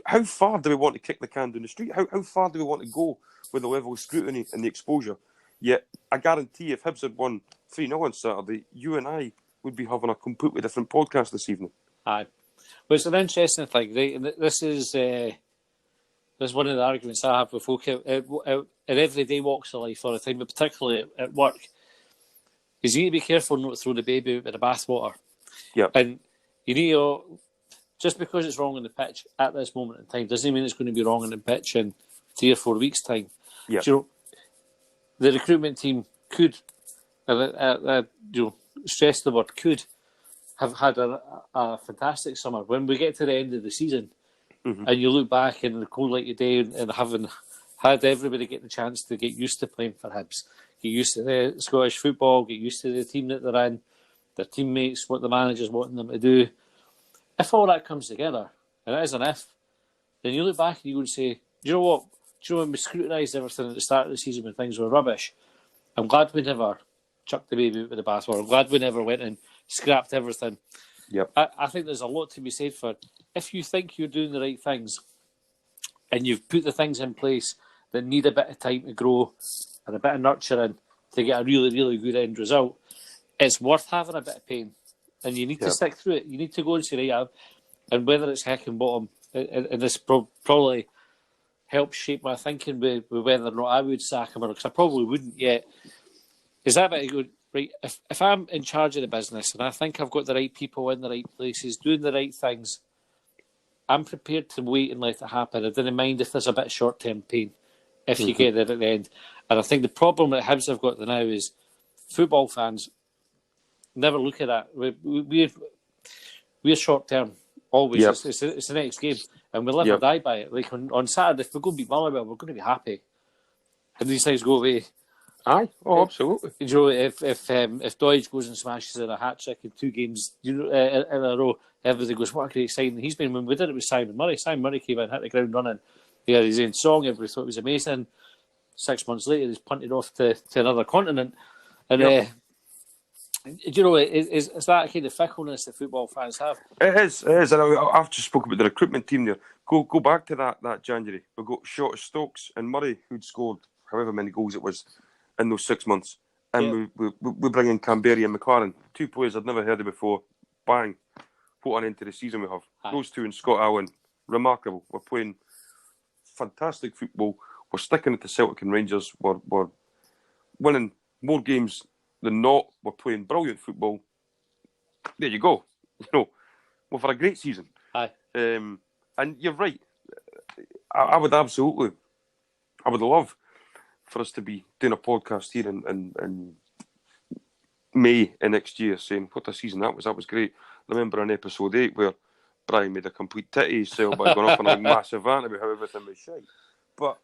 How far do we want to kick the can down the street? How far do we want to go with the level of scrutiny and the exposure? Yet, I guarantee if Hibs had won 3-0 on Saturday, you and I would be having a completely different podcast this evening. Aye. Well, it's an interesting thing, right? And this is one of the arguments I have with folk in everyday walks of life, all the time, but particularly at work, is you need to be careful not to throw the baby out with the bathwater. Yeah. And you need to, just because it's wrong on the pitch at this moment in time doesn't mean it's going to be wrong on the pitch in 3 or 4 weeks' time. Yeah. You know, the recruitment team could, stress the word could, have had a fantastic summer. When we get to the end of the season, and you look back in the cold light of day and having had everybody get the chance to get used to playing for Hibs, get used to the Scottish football, get used to the team that they're in, their teammates, what the manager's wanting them to do. If all that comes together, and it is an if, then you look back and you go and say, do you know what? Do you know when we scrutinised everything at the start of the season when things were rubbish? I'm glad we never chucked the baby out with the bathwater. I'm glad we never went and scrapped everything. Yep. I think there's a lot to be said for if you think you're doing the right things and you've put the things in place that need a bit of time to grow and a bit of nurturing to get a really, really good end result, it's worth having a bit of pain. And you need to stick through it. You need to go and say, right, and whether it's Heckingbottom, and this probably helps shape my thinking with whether or not I would sack him, because I probably wouldn't yet. Is that bit of good? Right, if I'm in charge of the business and I think I've got the right people in the right places, doing the right things, I'm prepared to wait and let it happen. I don't mind if there's a bit of short-term pain if you get there at the end. And I think the problem that Hibs have got now is football fans never look at that. We're short-term, always. Yep. It's the next game, and we live or die by it. Like on Saturday, if we go beat Motherwell, we're going to be happy. And these things go away. Aye, absolutely. You know, if Doidge goes and smashes in a hat trick in 2 games, in a row, everybody goes, "What a great signing!" He's been when we did it with Simon Murray. Simon Murray came in, hit the ground running. He had his own song. Everybody thought it was amazing. 6 months later, he's punted off to another continent, and you know, is that kind of fickleness that football fans have? It is. And I've just spoken about the recruitment team there. Go back to that January. We got shot of Stokes and Murray, who'd scored however many goals it was in those 6 months. And we bring in Canberra and McLaren, 2 players I'd never heard of before. Bang. What an end to the season we have. Aye. Those 2 and Scott Allen, remarkable. We're playing fantastic football. We're sticking it to Celtic and Rangers. We're winning more games than not. We're playing brilliant football. There you go. You know, we've had a great season. Aye. And you're right. I would love for us to be doing a podcast here in May next year saying what a season that was. That was great. I remember in episode 8 where Brian made a complete titty sale by going off on a massive rant about how everything was shite. But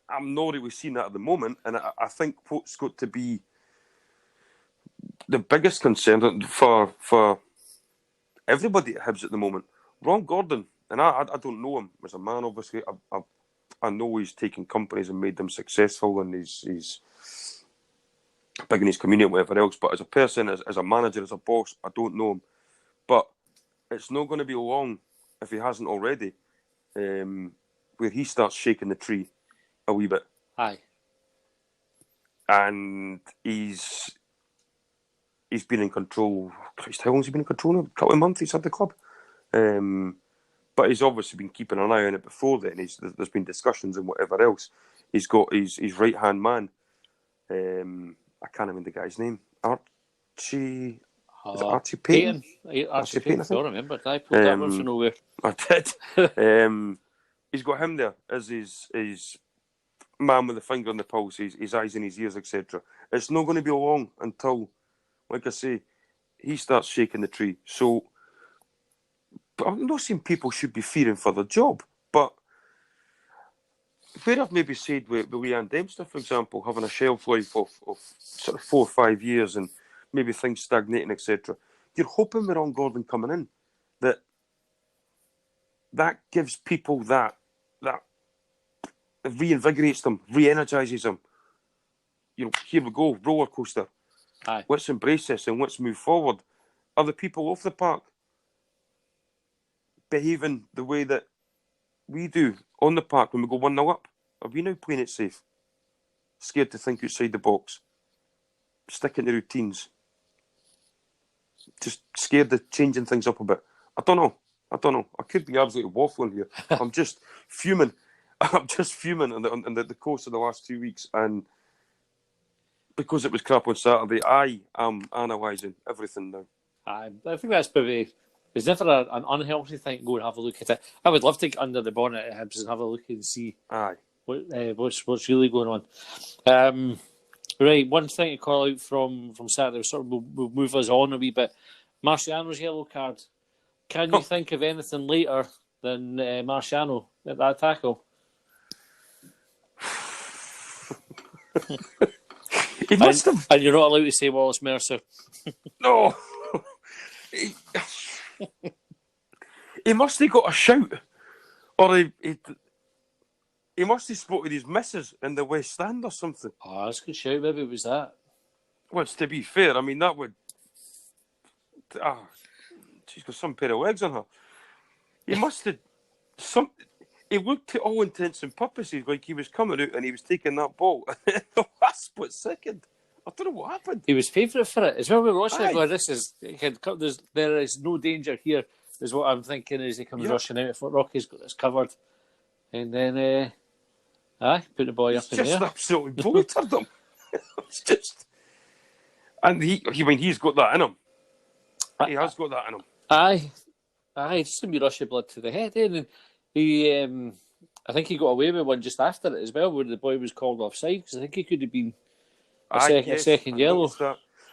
I'm not really seeing that at the moment, and I think what's got to be the biggest concern for everybody at Hibs at the moment, Ron Gordon, and I don't know him as a man, obviously. I know he's taken companies and made them successful, and he's big in his community and whatever else, but as a person, as a manager, as a boss, I don't know him. But it's not going to be long, if he hasn't already, where he starts shaking the tree a wee bit. Aye. And he's been in control. Christ, how long has he been in control now? A couple of months he's had the club. But he's obviously been keeping an eye on it before then. There's been discussions and whatever else. He's got his right-hand man. I can't remember the guy's name. Archie... Is it Archie Payton? Archie Payton, I think. I remember. I pulled that one from nowhere. I did. He's got him there as his man with the finger on the pulse, his eyes and his ears, etc. It's not going to be long until, like I say, he starts shaking the tree. So, but I'm not saying people should be fearing for their job, but where I've maybe said with Leanne Dempster, for example, having a shelf life of sort of 4 or 5 years and maybe things stagnating, etc. You're hoping with Ron Gordon coming in that gives people that reinvigorates them, re-energises them. You know, here we go, roller coaster. Aye. Let's embrace this and let's move forward. Are the people off the park behaving the way that we do on the park when we go 1-0 up? Are we now playing it safe? Scared to think outside the box? Sticking to routines? Just scared of changing things up a bit? I don't know. I could be absolutely waffling here. I'm just fuming. I'm just fuming on the course of the last 2 weeks, and because it was crap on Saturday, I am analysing everything now. I think that's probably... It's never an unhealthy thing to go and have a look at it. I would love to get under the bonnet at Hibs and have a look and see what's really going on. Right, one thing to call out from Saturday, will move us on a wee bit. Marciano's yellow card. Can you think of anything later than Marciano at that tackle? He must have. And you're not allowed to say Wallace Mercer. No. He must have got a shout, or he must have spotted his missus in the West Stand or something. Oh, that's a good shout. Maybe it was that. Well, to be fair, I mean that would. She's got some pair of legs on her. He must have He looked to all intents and purposes like he was coming out and he was taking that ball. The last split second. I don't know what happened. He was favourite for it as well. We were watching it going, there is no danger here, is what I'm thinking as he comes rushing out. I thought Rocky's got this covered. And then, put the boy up in there. Just absolutely bolted him. It's just... And he's got that in him. He has got that in him. Aye, just a rush of blood to the head. And he, I think he got away with one just after it as well, where the boy was called offside, because I think he could have been a second yellow.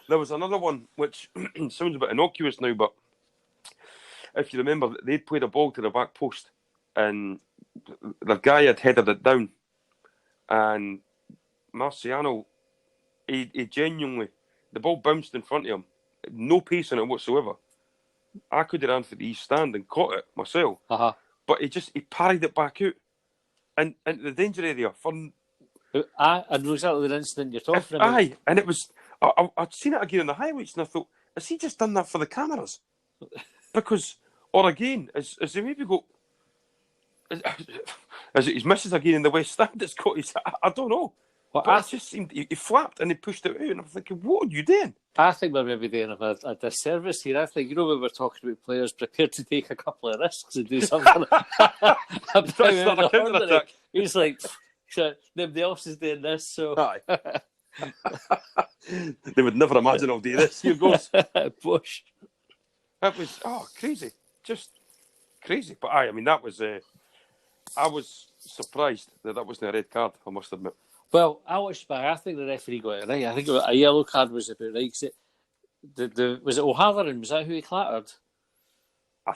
There was another one, which sounds a bit innocuous now, but if you remember, they'd played a ball to the back post, and the guy had headed it down, and Marciano he genuinely, the ball bounced in front of him, no pace in it whatsoever. I could have ran for the east stand and caught it myself, but he parried it back out, and the danger area for. I know exactly the incident you're talking about. Aye, and it was. I'd seen it again in the highlights, and I thought, has he just done that for the cameras? Because, or again, as he maybe go, as it misses again in the west stand, it's got his. I don't know. Well, but it just seemed he flapped and he pushed it out, and I'm thinking, what are you doing? I think we're maybe doing a disservice here. I think, when we're talking about players prepared to take a couple of risks and do something he's like, nobody else is doing this, so aye. They would never imagine I'll do this. Here goes. Bush. That was crazy, just crazy. But I mean, that was. I was surprised that wasn't a red card, I must admit. Well, I watched back. I think the referee got it right. I think a yellow card was about right. Was it O'Halloran? Was that who he clattered? I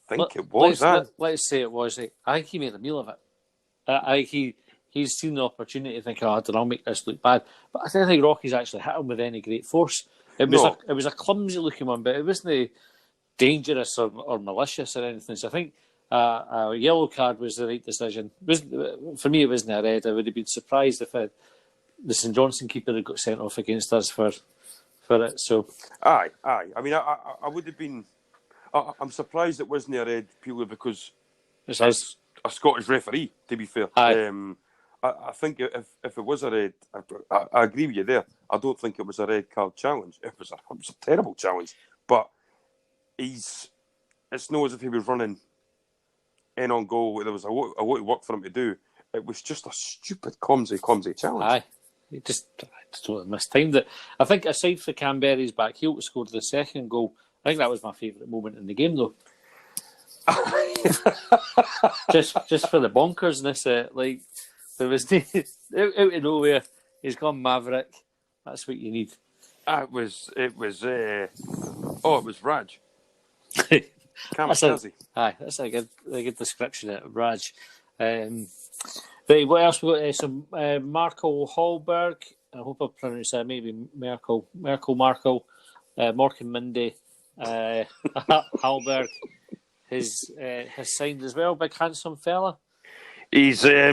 think it was. Let's say it was. I think he made a meal of it. I think he's seen the opportunity to think, I don't know, I'll make this look bad. But I don't think Rocky's actually hit him with any great force. It was a clumsy looking one, but it wasn't dangerous or malicious or anything. So I think a yellow card was the right decision. For me, it wasn't a red. I would have been surprised if the St Johnstone keeper had got sent off against us for it. So aye. I mean, I would have been. I'm surprised it wasn't a red purely because it's a Scottish referee. To be fair, I think if it was a red, I agree with you there. I don't think it was a red card challenge. It was a terrible challenge, but it's not as if he was running in on goal. There was a lot of work for him to do. It was just a stupid, clumsy challenge. Aye. He just totally mistimed it. I think aside for Canberra's back heel to score the second goal, I think that was my favourite moment in the game, though. just for the bonkersness, there was out of nowhere. He's gone maverick. That's what you need. It was Raj. That's that's a good description of Raj. What else we got? Some Marco Hallberg. I hope I pronounced that. Maybe Merkel, Morgan Mindy, Hallberg. Has signed as well. Big handsome fella. He's. I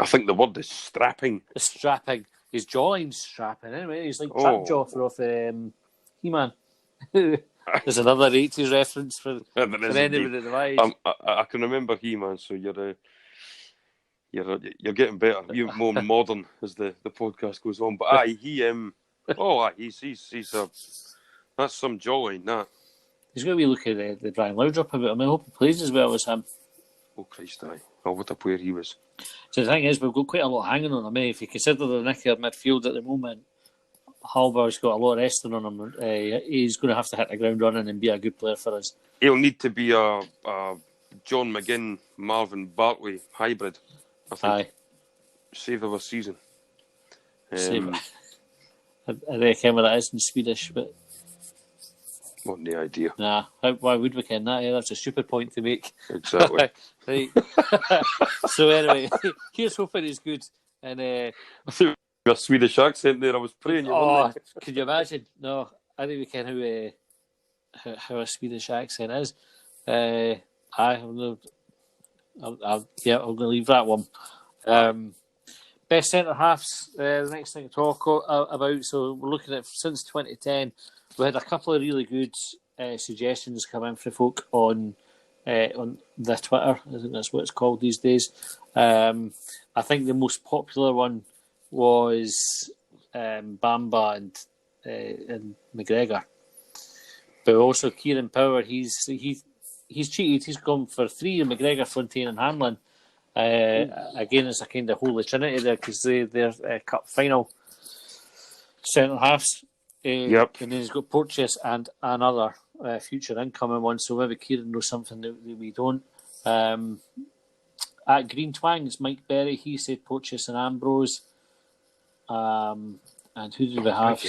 think the word is strapping. Strapping. His jawline's strapping. Anyway, he's like Trapjaw off He-Man. There's another 80s reference for anybody at the wise. I can remember He-Man, so you're getting better. You're more modern as the podcast goes on. But he's that's some jawline, that. He's going to be looking at the Brian Laudrup a bit. I mean, I hope he plays as well as him. Oh, Christ, aye. Oh, what a player he was. So the thing is, we've got quite a lot hanging on him. If you consider the nick of midfield at the moment, Hallberg's got a lot resting on him. He's going to have to hit the ground running and be a good player for us. He'll need to be a John McGinn, Marvin Bartley hybrid, I think. Aye. Save of a season. I reckon what that is in Swedish, but... What no idea. Nah, why would we ken that? That's a stupid point to make. Exactly. Right. So anyway, here's hoping he's good. And I thought your Swedish accent there. I was praying you wouldn't. Could you imagine? No, I don't even ken how a Swedish accent is. I'm going to leave that one. Best centre halves. The next thing to talk about. So we're looking at since 2010. We had a couple of really good suggestions come in for folk on the Twitter. I think that's what it's called these days. I think the most popular one was Bamba and McGregor, but also Kieran Power. He's cheated. He's gone for 3 in McGregor, Fontaine, and Hanlon. Again, it's a kind of holy trinity there because they're cup final centre halves. Yep. And then he's got Porteous and another future incoming one, so maybe Kieran knows something that we don't. At Green Twang, it's Mike Berry. He said Porteous and Ambrose. And who did we have?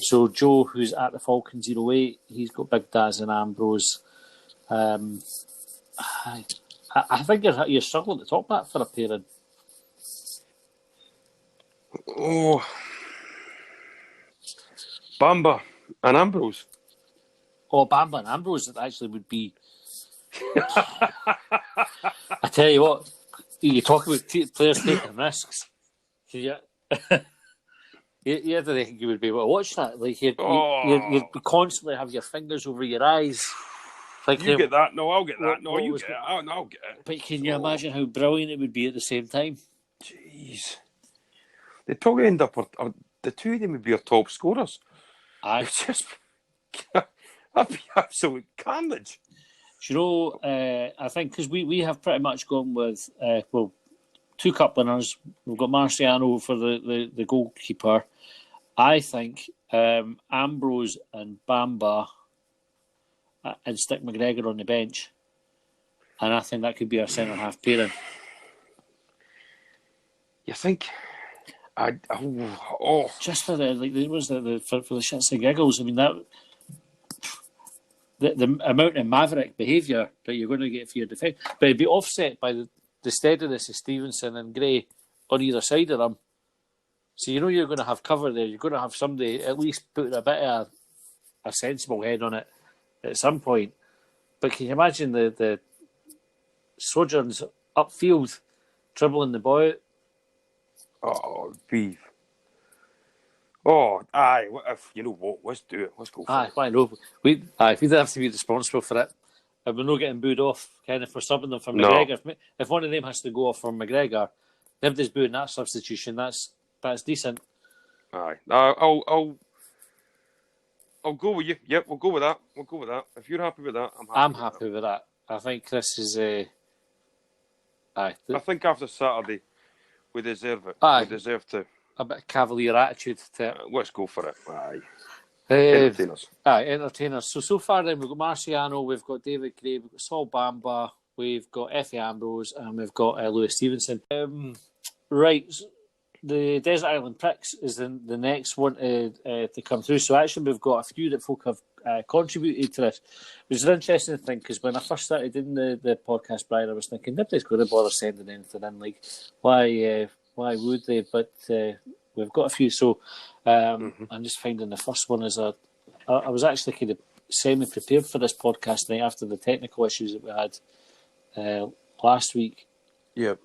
So Joe, who's at the Falcon 08, he's got Big Daz and Ambrose. I think you're struggling to top that for a pairing. Oh, Bamba and Ambrose. Oh, Bamba and Ambrose, that actually would be. I tell you what, you talk about players taking risks. Yeah. Yeah, do they think you would be able to watch that? Like you'd constantly have your fingers over your eyes. Like you get that? No, I'll get that. No, you was, get it. I'll get it. But can you imagine how brilliant it would be at the same time? Jeez, they'd probably end up. The two of them would be our top scorers. Aye. It's just that'd be absolute carnage. Do you know? I think because we have pretty much gone with two cup winners. We've got Marciano for the goalkeeper. I think Ambrose and Bamba and stick McGregor on the bench, and I think that could be our centre half pairing. You think? Just for the for the shits and giggles. I mean that the amount of maverick behaviour that you're going to get for your defence, but it'd be offset by the steadiness of Stevenson and Gray on either side of them. So you know you're going to have cover there. You're going to have somebody at least putting a bit of a sensible head on it at some point. But can you imagine the sojourns upfield dribbling the ball out? Oh, beef. Oh, aye. What if, you know what? Let's do it. Let's go for it. Aye, I know. We didn't have to be responsible for it. And we're not getting booed off kind of for subbing them for McGregor. If one of them has to go off for McGregor, nobody's booing that substitution. That's decent. Aye. I'll go with you. Yep, we'll go with that. If you're happy with that, I'm happy with that. I think this is aye. I think after Saturday, we deserve it. Aye. We deserve to. A bit of cavalier attitude to it. Let's go for it. Aye. Entertainers. Aye, entertainers. So far then, we've got Marciano, we've got David Gray, we've got Saul Bamba, we've got Effie Ambrose, and we've got Lewis Stevenson. Right, the Desert Island Pricks is the next one to come through. So actually, we've got a few that folk have contributed to this, which is an interesting thing, because when I first started doing the podcast, Brian, I was thinking, nobody's going to bother sending anything in. Like, why would they? But we've got a few. So I'm just finding the first one is I was actually kind of semi-prepared for this podcast tonight after the technical issues that we had last week. Yep.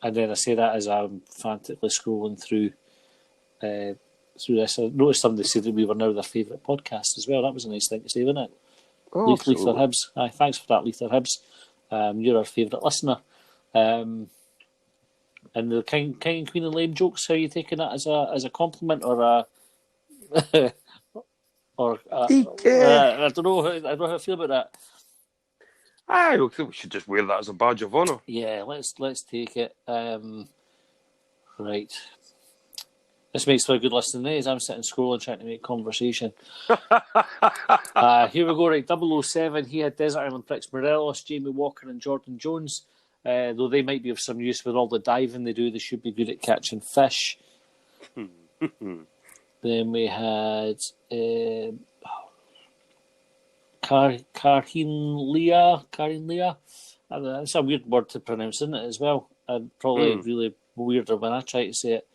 And then I say that as I'm frantically scrolling through this. I noticed somebody said that we were now their favourite podcast as well. That was a nice thing to say, wasn't it? Oh, Lether Hibs. Aye, thanks for that, Lether Hibs. You're our favourite listener. And the King and Queen and Lame jokes, how are you taking that as a compliment or a I don't know how I feel about that. I think we should just wear that as a badge of honour. Yeah, let's take it. Right. This makes for a good listening as I'm sitting scrolling trying to make conversation. Here we go, right. 007, he had Desert Island Pricks, Morelos, Jamie Walker and Jordan Jones. Though they might be of some use with all the diving they do, they should be good at catching fish. Then we had Karin Leah. That's a weird word to pronounce, isn't it, as well? And probably really weirder when I try to say it.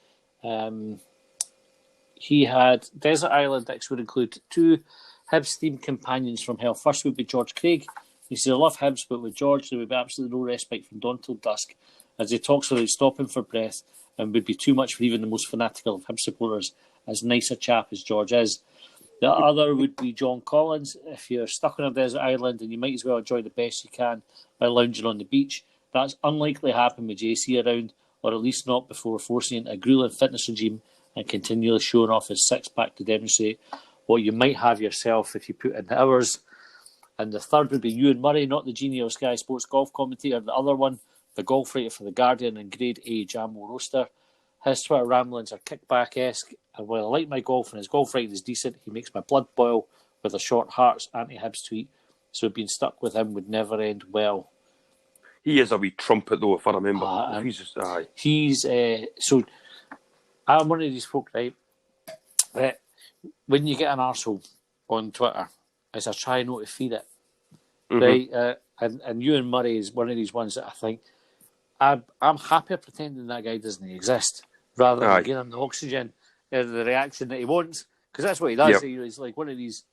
He had Desert Island Dicks would include 2 Hibs themed companions from hell. First would be George Craig. He said, I love Hibs, but with George there would be absolutely no respite from dawn till dusk, as he talks without stopping for breath and would be too much for even the most fanatical of Hibs supporters, as nice a chap as George is. The other would be John Collins. If you're stuck on a desert island and you might as well enjoy the best you can by lounging on the beach, that's unlikely to happen with JC around, or at least not before forcing a grueling fitness regime and continually showing off his six-pack to demonstrate what you might have yourself if you put in the hours. And the third would be Ewan Murray, not the genie of Sky Sports golf commentator, the other one, the golf writer for The Guardian and Grade A Jambo roaster. His Twitter ramblings are kickback-esque, and while I like my golf and his golf writing is decent, he makes my blood boil with a short Hearts anti-Hibs tweet, so being stuck with him would never end well. He is a wee trumpet, though, if I remember. He's so I'm one of these folk, right, that when you get an arsehole on Twitter, as I try not to feed it, right, and Ewan Murray is one of these ones that I think I'm happier pretending that guy doesn't exist rather than giving him the oxygen, the reaction that he wants. Because that's what he does. Yep. He's like one of these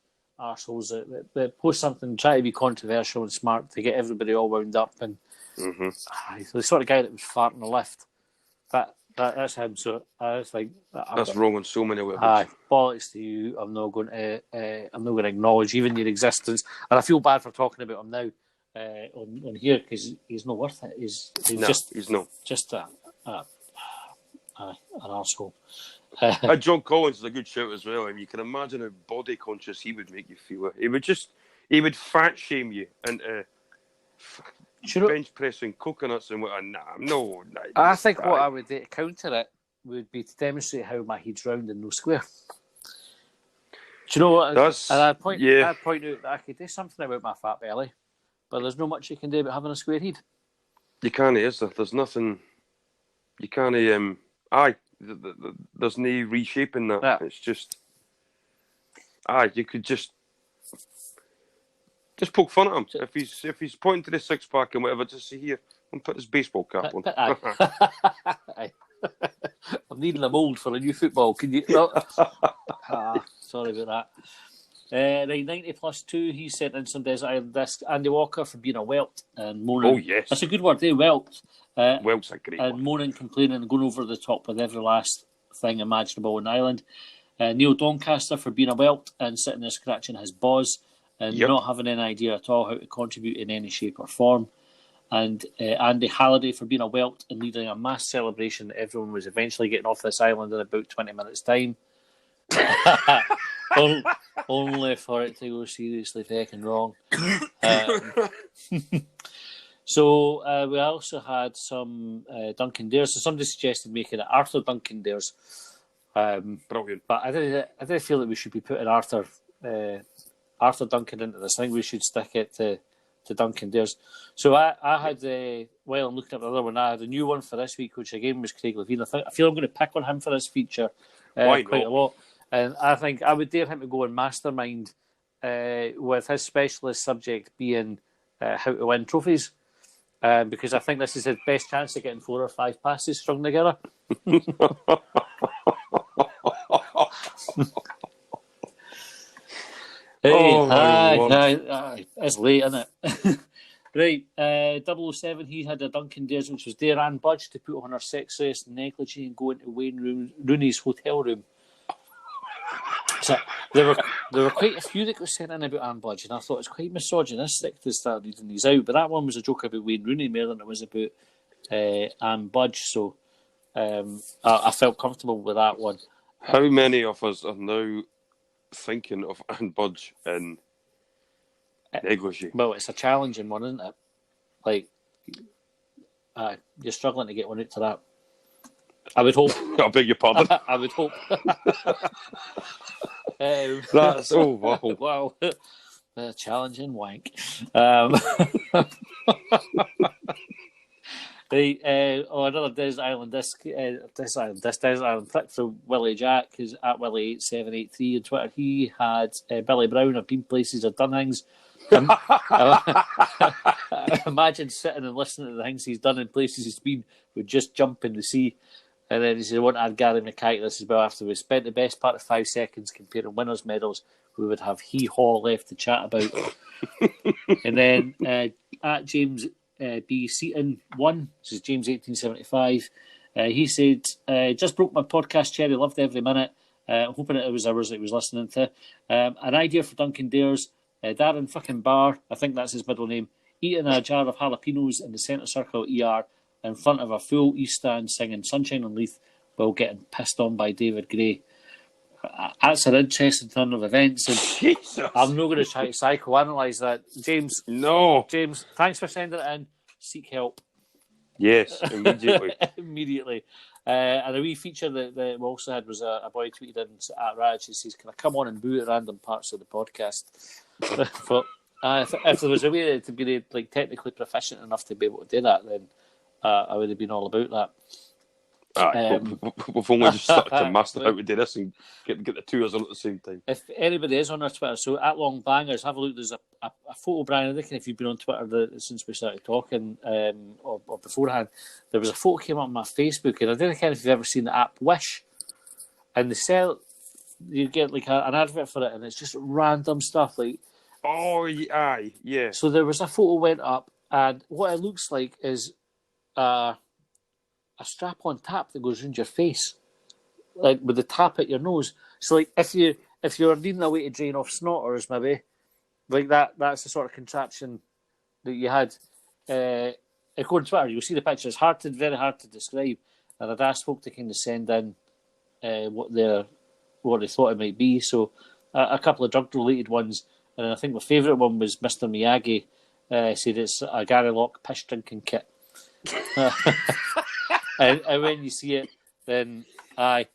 arseholes that post something, try to be controversial and smart to get everybody all wound up. And he's the sort of guy that was farting the lift. That's him. So it's like that's wrong on so many levels. Bollocks to you. I'm not going to acknowledge even your existence, and I feel bad for talking about him now on here because he's not worth it. He's not just an arsehole. John Collins is a good shout as well. I mean, you can imagine how body conscious he would make you feel. He would fat shame you into bench pressing coconuts and what. No. I think what I would do to counter it would be to demonstrate how my head's round and no square. Do you know what? I'd point out that I could do something about my fat belly, but there's not much you can do about having a square head. You can't, is there? There's nothing. You can't. There's no reshaping that. Yeah. It's just. You could just poke fun at him if he's pointing to the 6-pack and whatever. Just say here and put his baseball cap on. I'm needing a mould for a new football. Can you? No. Sorry about that. Right, 90+2. He sent in some Desert Island Disc. Andy Walker for being a welt and moaning. Oh yes, that's a good word. Welt. Welt's a great and word. Moaning, complaining, and going over the top with every last thing imaginable on the island. Neil Doncaster for being a welt and sitting there scratching his boz and not having any idea at all how to contribute in any shape or form. And Andy Halliday for being a welt and leading a mass celebration that everyone was eventually getting off this island in about 20 minutes' time. Only for it to go seriously fucking wrong. So we also had some Duncan Dares. So somebody suggested making it Arthur Duncan Dares. Brilliant. But I didn't feel that we should be putting Arthur Duncan into this. I think we should stick it to Duncan Dares. So I had, I'm looking at the other one, I had a new one for this week, which again was Craig Levine. I feel I'm going to pick on him for this feature quite a lot. And I think I would dare him to go and mastermind with his specialist subject being how to win trophies. Because I think this is his best chance of getting 4 or 5 passes strung together. It's late, isn't it? Right, 007, he had a Duncan Dares, which was dare Anne Budge to put on her sex dress and negligee and go into Wayne Rooney's hotel room. So there were quite a few that got sent in about Anne Budge, and I thought it was quite misogynistic to start reading these out. But that one was a joke about Wayne Rooney more than it was about Anne Budge. So I felt comfortable with that one. How many of us are now thinking of Anne Budge in negligee? Well, it's a challenging one, isn't it? Like, you're struggling to get one out to that. I would hope. I beg your pardon. I would hope. That's wow. Challenging wank. Another Desert Island Disc. Desert Island Prick from Willie Jack, who's at Willie8783 on Twitter. He had Billy Brown. I've been places, I've done things. Imagine sitting and listening to the things he's done in places he's been, would just jump in the sea. And then he said, I want to add Gary McKay this as well. After we spent the best part of 5 seconds comparing winners' medals, we would have hee-haw left to chat about. And then at James B. Seaton 1, this is James 1875, he said, just broke my podcast cherry, loved every minute. Hoping it was ours that he was listening to. An idea for Duncan Dares, Darren fucking Barr, I think that's his middle name, eating a jar of jalapenos in the centre circle ER in front of a full East stand singing Sunshine on Leith while getting pissed on by David Gray. That's an interesting turn of events, and Jesus. I'm not going to try to psychoanalyse that. James, thanks for sending it in. Seek help. Yes, immediately. Immediately. And a wee feature that we also had was a boy tweeted in at Raj. He says, can I come on and boo at random parts of the podcast? But if there was a way to be like technically proficient enough to be able to do that, then I would have been all about that. We've only just started to master how to do this and get the two of us on at the same time. If anybody is on our Twitter, so at Longbangers, have a look. There's a photo, Brian. I don't know if you've been on Twitter since we started talking or beforehand. There was a photo came up on my Facebook, and I don't know if you've ever seen the app Wish. And they sell, you get like an advert for it, and it's just random stuff like. Oh, aye, yeah. So there was a photo went up, and what it looks like is a strap-on tap that goes around your face, like with the tap at your nose. So like if you're needing a way to drain off snotters, maybe like that's the sort of contraption that you had. According to Twitter, you'll see the picture. It's very hard to describe. And I'd asked folk to kind of send in what they thought it might be. So a couple of drug-related ones, and I think my favourite one was Mr. Miyagi said it's a Gary Lock piss drinking kit. and when you see it, then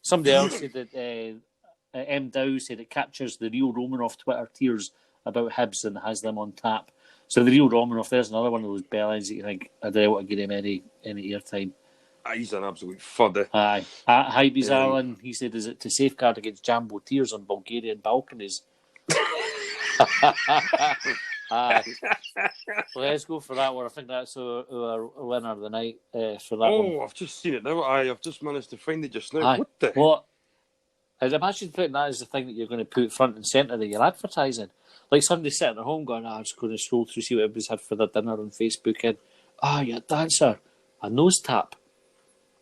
somebody else said that M. Dow said it captures the real Romanoff Twitter tears about Hibs and has them on tap. So the real Romanoff, there's another one of those bellends that you think, I don't want to give him any airtime. He's an absolute fuddy. Aye. Hibs Alan, he said, is it to safeguard against Jambo tears on Bulgarian balconies? Let's go for that one. I think that's our winner of the night for that one. Oh, I've just seen it now. I've just managed to find it just now. What the? What? I'd imagine putting that as the thing that you're going to put front and centre that you're advertising. Like somebody sitting at home going, I'm just going to scroll through, see what everybody's had for their dinner on Facebook, and you're a dancer. A nose tap.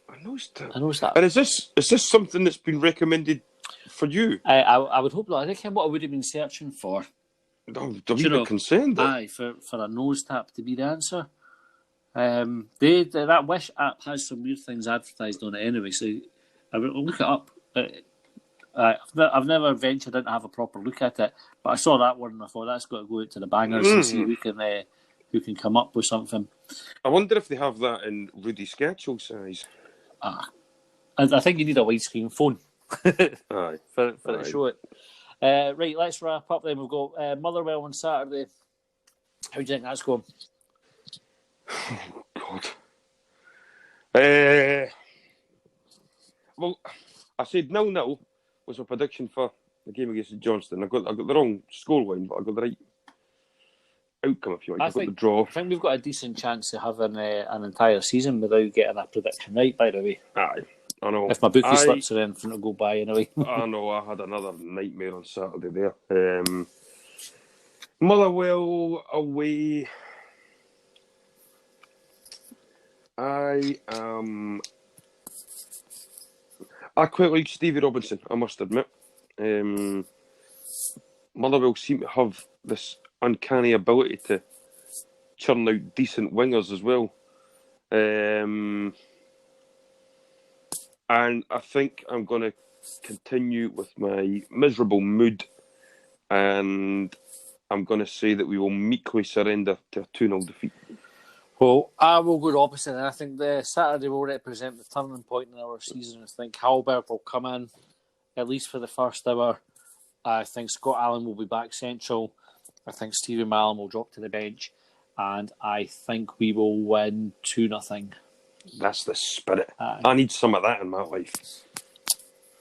A nose tap. And is this something that's been recommended for you? I would hope not. I think what I would have been searching for. I'm a bit concerned. For a nose tap to be the answer. That Wish app has some weird things advertised on it anyway, so I will look it up. I've never ventured in to have a proper look at it, but I saw that one and I thought that's got to go out to the bangers and see who can come up with something. I wonder if they have that in Rudy Sketchel size. I think you need a widescreen phone for Aye. to show it. Right, let's wrap up then. We've got Motherwell on Saturday. How do you think that's going? Oh, God. Well, I said 0-0 was my prediction for the game against St Johnstone. I got the wrong scoreline, but I got the right outcome, if you like. I got the draw. I think we've got a decent chance of having an entire season without getting a prediction right, by the way. Aye, I know. If my bookie slips or anything, it'll go by anyway. I know, I had another nightmare on Saturday there. Motherwell away. I quite like Stevie Robinson, I must admit. Motherwell seem to have this uncanny ability to churn out decent wingers as well. And I think I'm going to continue with my miserable mood, and I'm going to say that we will meekly surrender to a 2-0 defeat. Well, I will go the opposite, and I think the Saturday will represent the turning point in our season. I think Halberg will come in, at least for the first hour. I think Scott Allen will be back central. I think Stephen Mallon will drop to the bench, and I think we will win 2-0. That's the spirit. I need some of that in my life.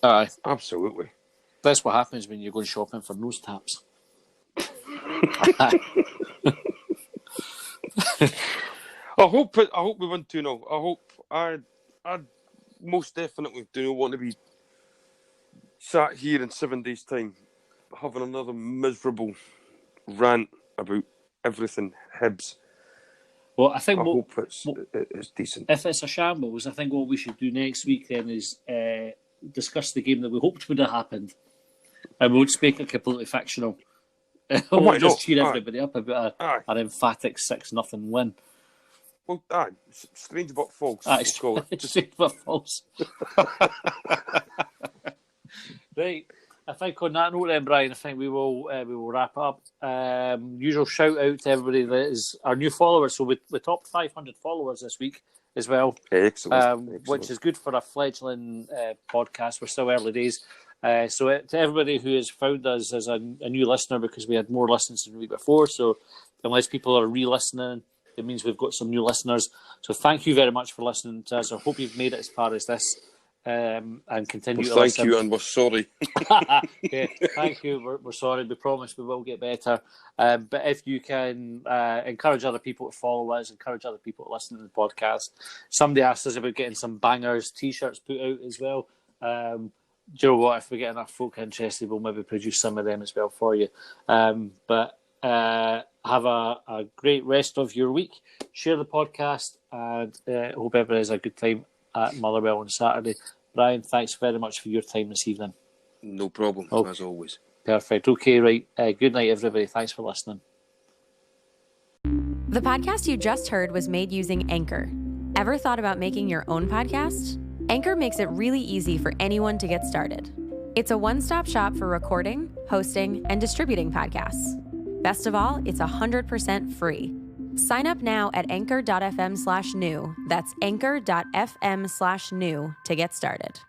Aye. Absolutely. That's what happens when you're going shopping for nose taps. I hope we win 2-0. I most definitely do not want to be sat here in 7 days' time having another miserable rant about everything Hibs. Well, I think I hope it's decent. If it's a shambles, I think what we should do next week then is discuss the game that we hoped would have happened, and we would make it completely fictional. We'll just cheer everybody up about an emphatic 6-0 win. Well, strange but false. Strange but false. Right. I think on that note then, Brian, I think we will wrap up. Usual shout out to everybody that is our new followers. So we topped 500 followers this week as well. Excellent. Which is good for a fledgling podcast. We're still early days. So to everybody who has found us as a new listener, because we had more listens than the week before, so unless people are re-listening, it means we've got some new listeners. So thank you very much for listening to us. I hope you've made it as far as this and continue to listen. Thank you, and we're sorry. Okay, thank you. We're sorry. We promise we will get better. But if you can encourage other people to follow us, encourage other people to listen to the podcast. Somebody asked us about getting some bangers T-shirts put out as well. Do you know what? If we get enough folk interested, we'll maybe produce some of them as well for you. But have a great rest of your week. Share the podcast, and hope everybody has a good time at Motherwell on Saturday. Brian, thanks very much for your time this evening. No problem, as always. Perfect. Okay, right. Good night, everybody. Thanks for listening. The podcast you just heard was made using Anchor. Ever thought about making your own podcast? Anchor makes it really easy for anyone to get started. It's a one-stop shop for recording, hosting, and distributing podcasts. Best of all, it's 100% free. Sign up now at anchor.fm/new. That's anchor.fm/new to get started.